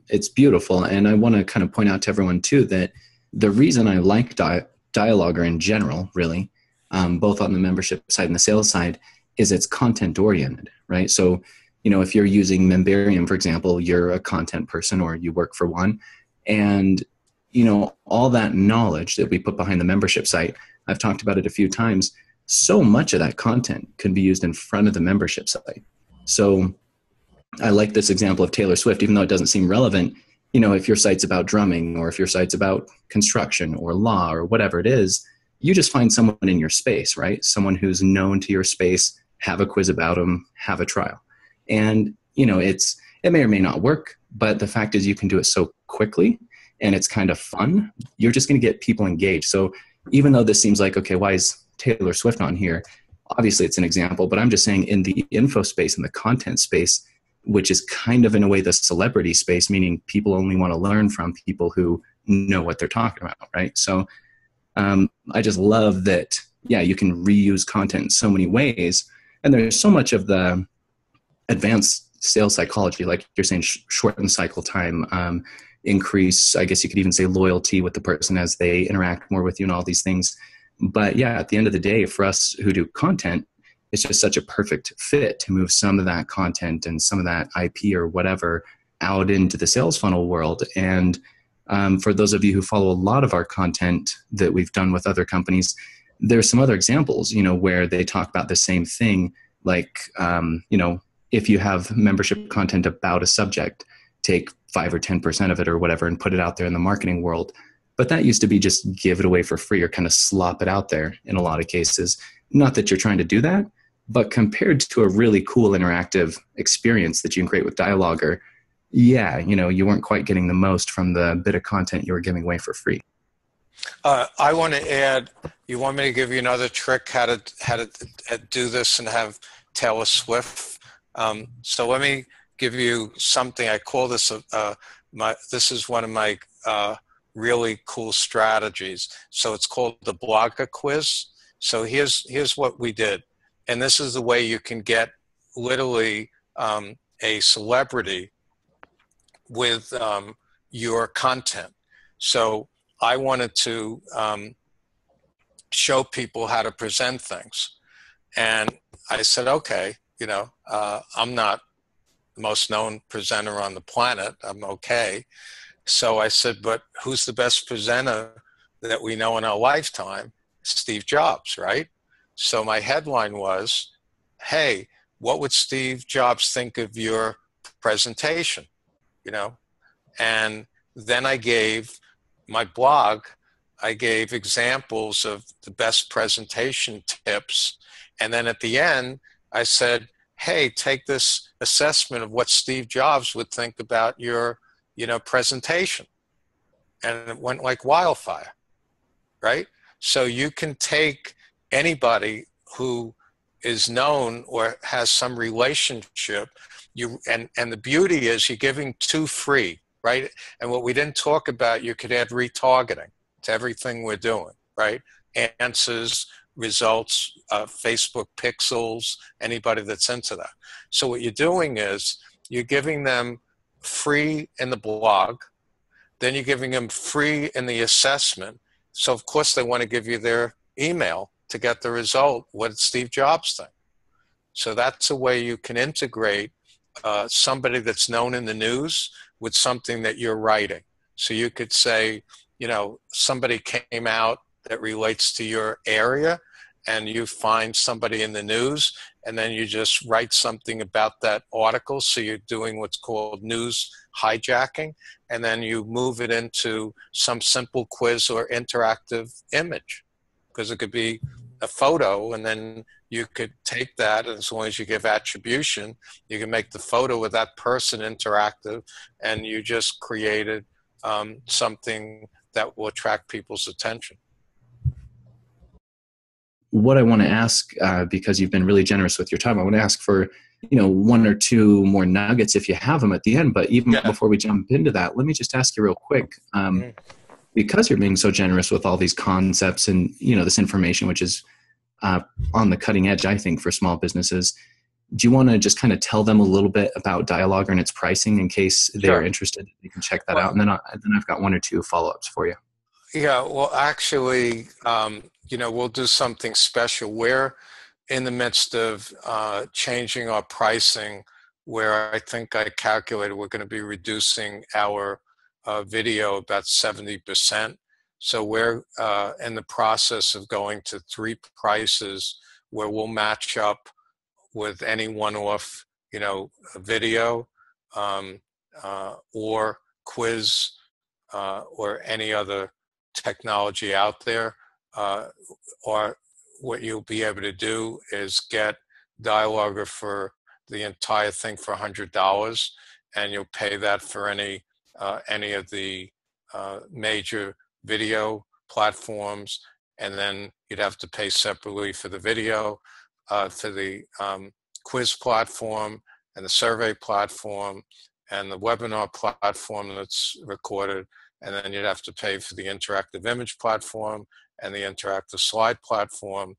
S1: it's beautiful. And I want to kind of point out to everyone too, that the reason I like DilogR in general, really, both on the membership side and the sales side, is it's content oriented, right? So, if you're using Membarium, for example, you're a content person or you work for one, and, all that knowledge that we put behind the membership site, I've talked about it a few times, so much of that content can be used in front of the membership site. So I like this example of Taylor Swift, even though it doesn't seem relevant. If your site's about drumming, or if your site's about construction or law or whatever it is, you just find someone in your space, right? Someone who's known to your space, have a quiz about them, have a trial. And, it may or may not work, but the fact is you can do it so quickly and it's kind of fun. You're just going to get people engaged. So even though this seems like, okay, why is Taylor Swift on here? Obviously it's an example, but I'm just saying in the info space and the content space, which is kind of in a way the celebrity space, meaning people only want to learn from people who know what they're talking about, right? So I just love that, you can reuse content in so many ways. And there's so much of the advanced sales psychology, like you're saying, shorten cycle time, increase, I guess you could even say, loyalty with the person as they interact more with you and all these things. But at the end of the day, for us who do content, it's just such a perfect fit to move some of that content and some of that IP or whatever out into the sales funnel world. And for those of you who follow a lot of our content that we've done with other companies, there's some other examples, where they talk about the same thing. Like, if you have membership content about a subject, take 5 or 10% of it or whatever and put it out there in the marketing world. But that used to be just give it away for free or kind of slop it out there in a lot of cases. Not that you're trying to do that, but compared to a really cool interactive experience that you can create with DilogR, you weren't quite getting the most from the bit of content you were giving away for free.
S2: I want to add, you want me to give you another trick how to do this and have Taylor Swift? So let me give you something. I call this this is one of my really cool strategies. So it's called the DilogR quiz. So here's what we did, and this is the way you can get literally a celebrity with your content. So I wanted to show people how to present things, and I said, okay, I'm not the most known presenter on the planet. I'm okay. So I said, but who's the best presenter that we know in our lifetime? Steve Jobs, right? So my headline was, hey, what would Steve Jobs think of your presentation? You know, and then I gave my blog, I gave examples of the best presentation tips. And then at the end, I said, hey, take this assessment of what Steve Jobs would think about your, presentation. And it went like wildfire, right? So you can take anybody who is known or has some relationship, and the beauty is you're giving two free, right? And what we didn't talk about, you could add retargeting to everything we're doing, right? Answers, results, Facebook pixels, anybody that's into that. So what you're doing is you're giving them free in the blog, then you're giving them free in the assessment. So of course they want to give you their email to get the result. What did Steve Jobs think? So that's a way you can integrate somebody that's known in the news with something that you're writing. So you could say, somebody came out that relates to your area, and you find somebody in the news, and then you just write something about that article. So you're doing what's called news hijacking, and then you move it into some simple quiz or interactive image, because it could be a photo, and then you could take that, and as long as you give attribution, you can make the photo with that person interactive, and you just created something that will attract people's attention.
S1: What I want to ask, because you've been really generous with your time, I want to ask for, one or two more nuggets if you have them at the end. But even before we jump into that, let me just ask you real quick, because you're being so generous with all these concepts and, this information, which is on the cutting edge, I think, for small businesses. Do you want to just kind of tell them a little bit about DilogR and its pricing in case they're interested? You can check that out. And then I've got one or two follow-ups for you.
S2: Yeah, well, actually, we'll do something special. We're in the midst of changing our pricing, where I think I calculated we're going to be reducing our video about 70%. So we're in the process of going to 3 prices where we'll match up with any one-off, video or quiz or any other technology out there. Or what you'll be able to do is get DilogR for the entire thing for $100, and you'll pay that for any of the major video platforms, and then you'd have to pay separately for the video, for the quiz platform and the survey platform and the webinar platform that's recorded, and then you'd have to pay for the interactive image platform and the interactive slide platform,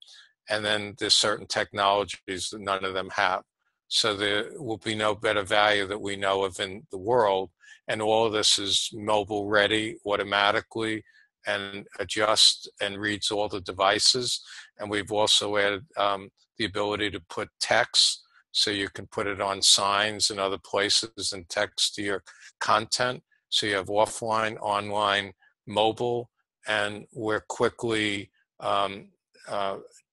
S2: and then there's certain technologies that none of them have. So there will be no better value that we know of in the world, and all of this is mobile ready automatically and adjusts and reads all the devices. And we've also added the ability to put text, so you can put it on signs and other places and text to your content. So you have offline, online, mobile, and we're quickly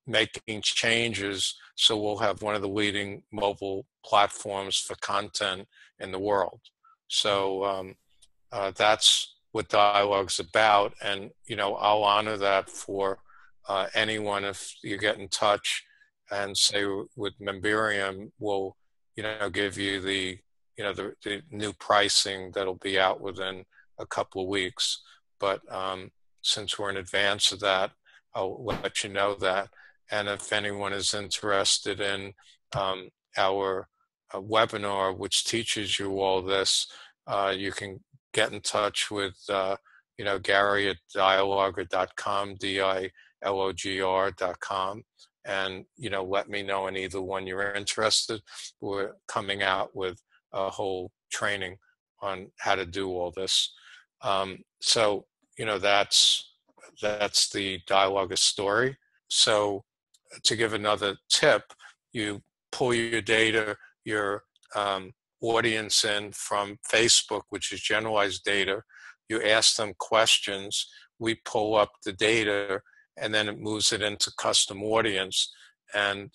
S2: making changes. So we'll have one of the leading mobile platforms for content in the world. So that's what DilogR's about. And, I'll honor that for anyone. If you get in touch and say with Memberium, we'll, give you the new pricing that'll be out within a couple of weeks. But since we're in advance of that, I'll let you know that. And if anyone is interested in our webinar, which teaches you all this, you can get in touch with Gary at DilogR.com, DILOGR.com, and let me know in either one you're interested. We're coming out with a whole training on how to do all this. So that's the DilogR story. So to give another tip, you pull your data, your audience in from Facebook, which is generalized data. You ask them questions. We pull up the data, and then it moves it into custom audience. And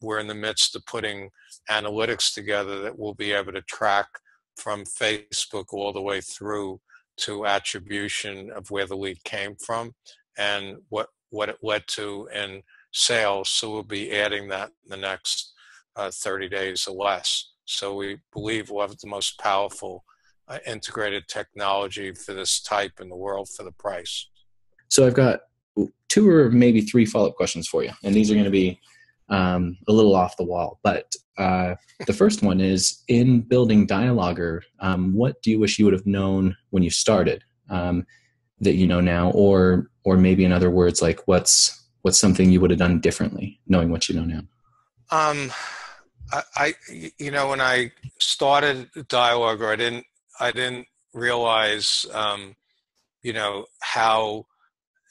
S2: we're in the midst of putting analytics together that we'll be able to track from Facebook all the way through to attribution of where the lead came from and what it led to in sales. So we'll be adding that in the next 30 days or less. So we believe we'll have the most powerful integrated technology for this type in the world for the price.
S1: So I've got 2 or maybe 3 follow-up questions for you, and these are going to be a little off the wall. But the first one is, in building DilogR, what do you wish you would have known when you started that you know now, or maybe in other words, like what's something you would have done differently, knowing what you know now?
S2: When I started DilogR, I didn't realize,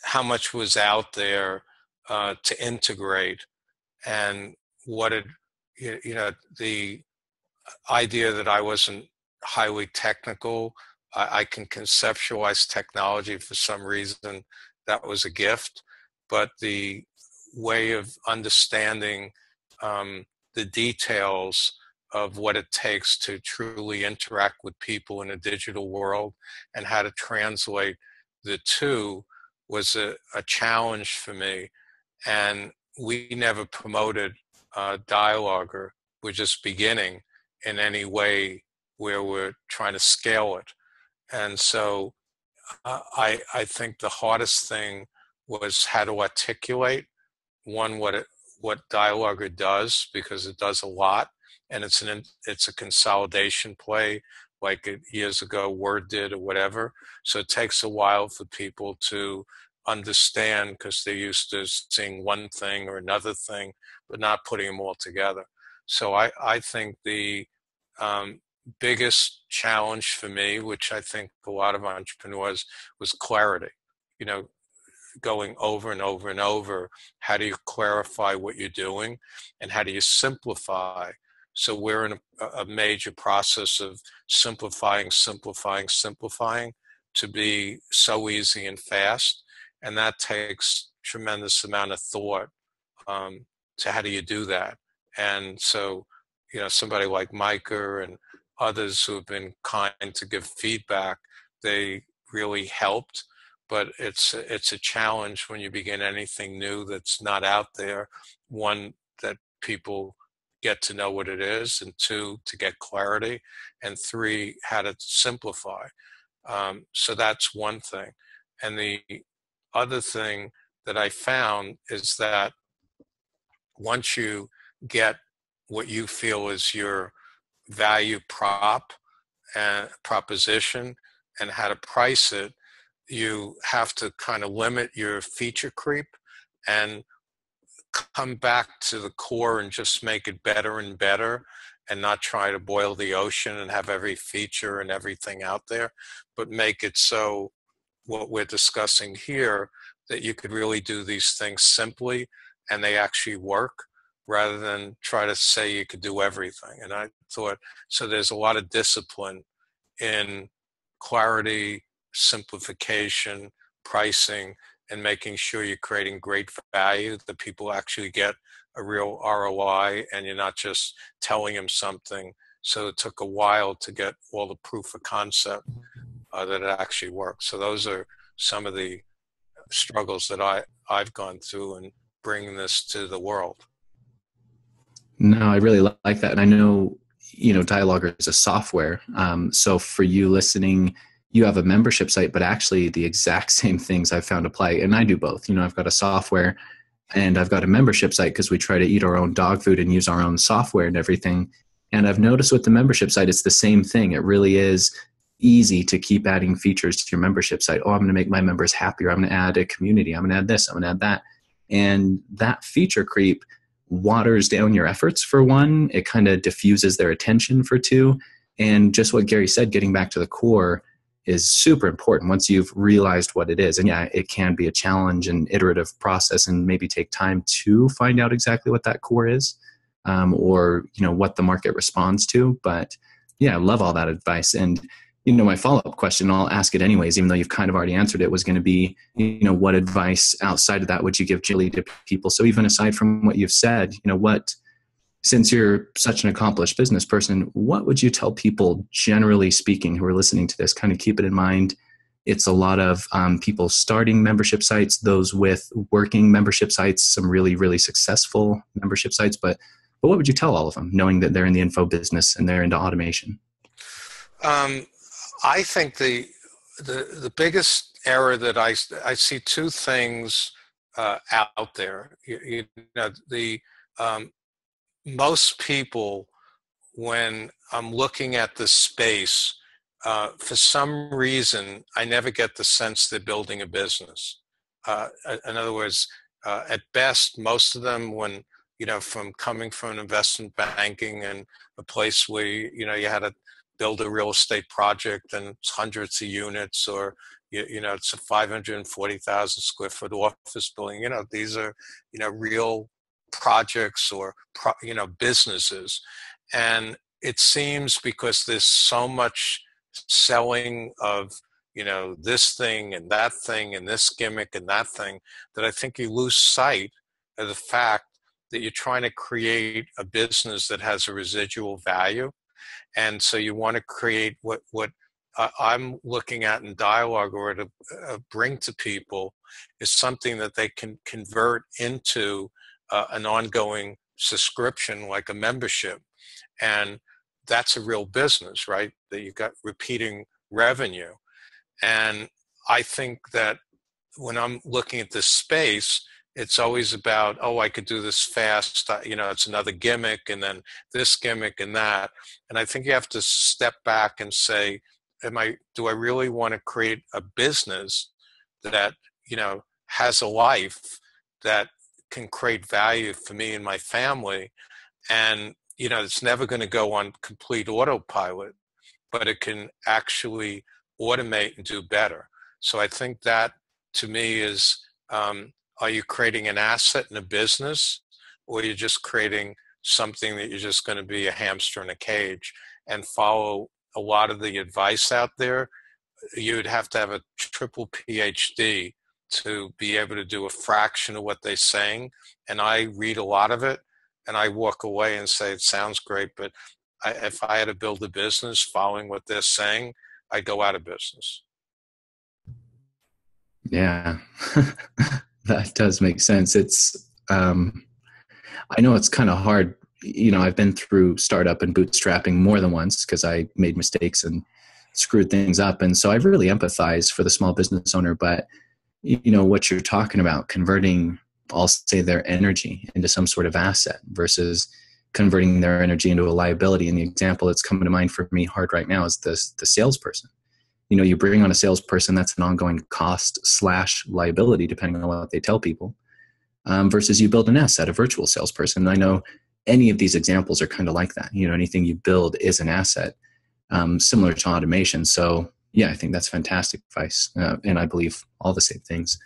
S2: how much was out there to integrate, and the idea that I wasn't highly technical. I can conceptualize technology for some reason. That was a gift, but the way of understanding the details of what it takes to truly interact with people in a digital world and how to translate the two was a challenge for me. And we never promoted DilogR. We're just beginning in any way where we're trying to scale it. And so I think the hardest thing was how to articulate, one, what DilogR does, because it does a lot, and it's a consolidation play like years ago Word did or whatever. So it takes a while for people to understand because they're used to seeing one thing or another thing, but not putting them all together. So I think the biggest challenge for me, which I think a lot of entrepreneurs, was clarity. Going over and over and over, how do you clarify what you're doing and how do you simplify? So we're in a major process of simplifying to be so easy and fast. And that takes tremendous amount of thought to how do you do that. And so, somebody like Micah and others who have been kind to give feedback, they really helped. But it's a challenge when you begin anything new that's not out there. One, that people get to know what it is, and 2, to get clarity, and 3, how to simplify. So that's one thing. And the other thing that I found is that once you get what you feel is your value proposition and how to price it, you have to kind of limit your feature creep and come back to the core and just make it better and better, and not try to boil the ocean and have every feature and everything out there, but make it so what we're discussing here, that you could really do these things simply and they actually work, rather than try to say you could do everything. And I thought, so there's a lot of discipline in clarity, simplification, pricing, and making sure you're creating great value, that people actually get a real ROI and you're not just telling them something. So it took a while to get all the proof of concept that it actually works. So those are some of the struggles that I've gone through in bringing this to the world.
S1: No, I really like that. And I know, DilogR is a software. So for you listening, you have a membership site, but actually the exact same things I've found apply. And I do both. I've got a software and I've got a membership site because we try to eat our own dog food and use our own software and everything. And I've noticed with the membership site, it's the same thing. It really is easy to keep adding features to your membership site. Oh, I'm going to make my members happier. I'm going to add a community. I'm going to add this. I'm going to add that. And that feature creep waters down your efforts for one. It kind of diffuses their attention for 2. And just what Gary said, getting back to the core is super important once you've realized what it is. And yeah, it can be a challenge and iterative process and maybe take time to find out exactly what that core is, or what the market responds to. But yeah, I love all that advice. And my follow-up question, I'll ask it anyways, even though you've kind of already answered it, was going to be, what advice outside of that would you give generally to people? So even aside from what you've said, since you're such an accomplished business person, what would you tell people, generally speaking, who are listening to this? Kind of keep it in mind. It's a lot of people starting membership sites, those with working membership sites, some really, really successful membership sites. But what would you tell all of them, knowing that they're in the info business and they're into automation?
S2: I think the biggest error that I see two things out there. Most people, when I'm looking at the space, for some reason, I never get the sense they're building a business. In other words, at best, most of them, when from coming from investment banking and a place where you had to build a real estate project and it's hundreds of units, or it's a 540,000 square foot office building. These are real projects or businesses, and it seems because there's so much selling of this thing and that thing and this gimmick and that thing, that I think you lose sight of the fact that you're trying to create a business that has a residual value. And so you want to create what I'm looking at in DilogR to bring to people is something that they can convert into an ongoing subscription, like a membership. And that's a real business, right? That you've got repeating revenue. And I think that when I'm looking at this space, it's always about, oh, I could do this fast. It's another gimmick, and then this gimmick and that. And I think you have to step back and say, do I really want to create a business that, has a life that can create value for me and my family? And, it's never going to go on complete autopilot, but it can actually automate and do better. So I think that, to me, is, are you creating an asset in a business, or you're just creating something that you're just going to be a hamster in a cage and follow a lot of the advice out there? You'd have to have a triple PhD to be able to do a fraction of what they're saying. And I read a lot of it, and I walk away and say, it sounds great, but if I had to build a business following what they're saying, I'd go out of business.
S1: Yeah. That does make sense. It's, I know it's kind of hard. I've been through startup and bootstrapping more than once because I made mistakes and screwed things up. And so I really empathize for the small business owner, but what you're talking about, converting, I'll say, their energy into some sort of asset versus converting their energy into a liability. And the example that's coming to mind for me hard right now is the salesperson. You bring on a salesperson, that's an ongoing cost / liability, depending on what they tell people, versus you build an asset, a virtual salesperson. And I know any of these examples are kind of like that. Anything you build is an asset, similar to automation. So yeah, I think that's fantastic advice. And I believe all the same things.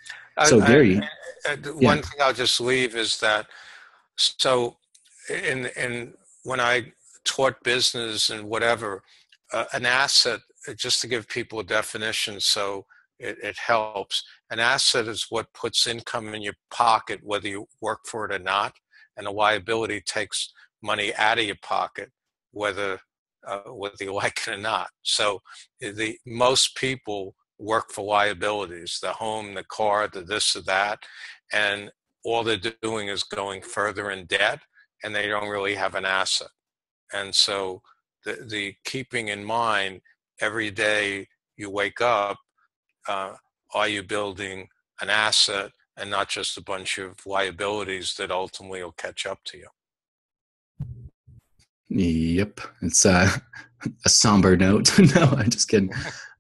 S1: So Gary,
S2: one thing I'll just leave is that, so when I taught business and whatever, an asset, just to give people a definition so it helps, an asset is what puts income in your pocket, whether you work for it or not, and a liability takes money out of your pocket, whether you like it or not. So most people work for liabilities, the home, the car, the this or that, and all they're doing is going further in debt, and they don't really have an asset. And so the keeping in mind every day you wake up, are you building an asset and not just a bunch of liabilities that ultimately will catch up to you?
S1: Yep. It's a somber note. No, I'm just kidding.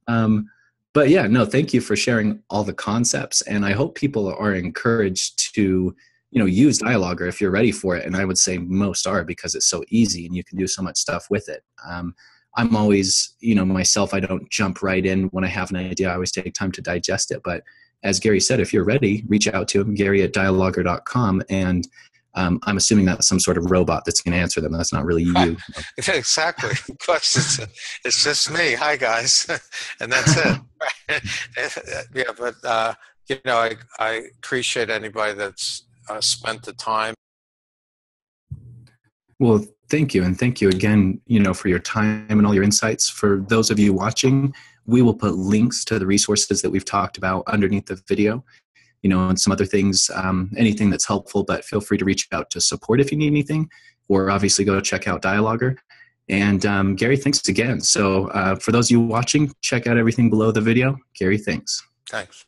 S1: But yeah, no, thank you for sharing all the concepts. And I hope people are encouraged to, use DilogR if you're ready for it. And I would say most are, because it's so easy and you can do so much stuff with it. I'm always, myself, I don't jump right in when I have an idea. I always take time to digest it. But as Gary said, if you're ready, reach out to him, Gary at DilogR.com. And I'm assuming that's some sort of robot that's going to answer them. That's not really you.
S2: Exactly. Of course, it's just me. Hi, guys, and that's it. Yeah, but I appreciate anybody that's spent the time.
S1: Well, thank you. And thank you again, for your time and all your insights. For those of you watching, we will put links to the resources that we've talked about underneath the video, and some other things, anything that's helpful, but feel free to reach out to support if you need anything, or obviously go check out DilogR. And Gary, thanks again. So for those of you watching, check out everything below the video. Gary, thanks.
S2: Thanks.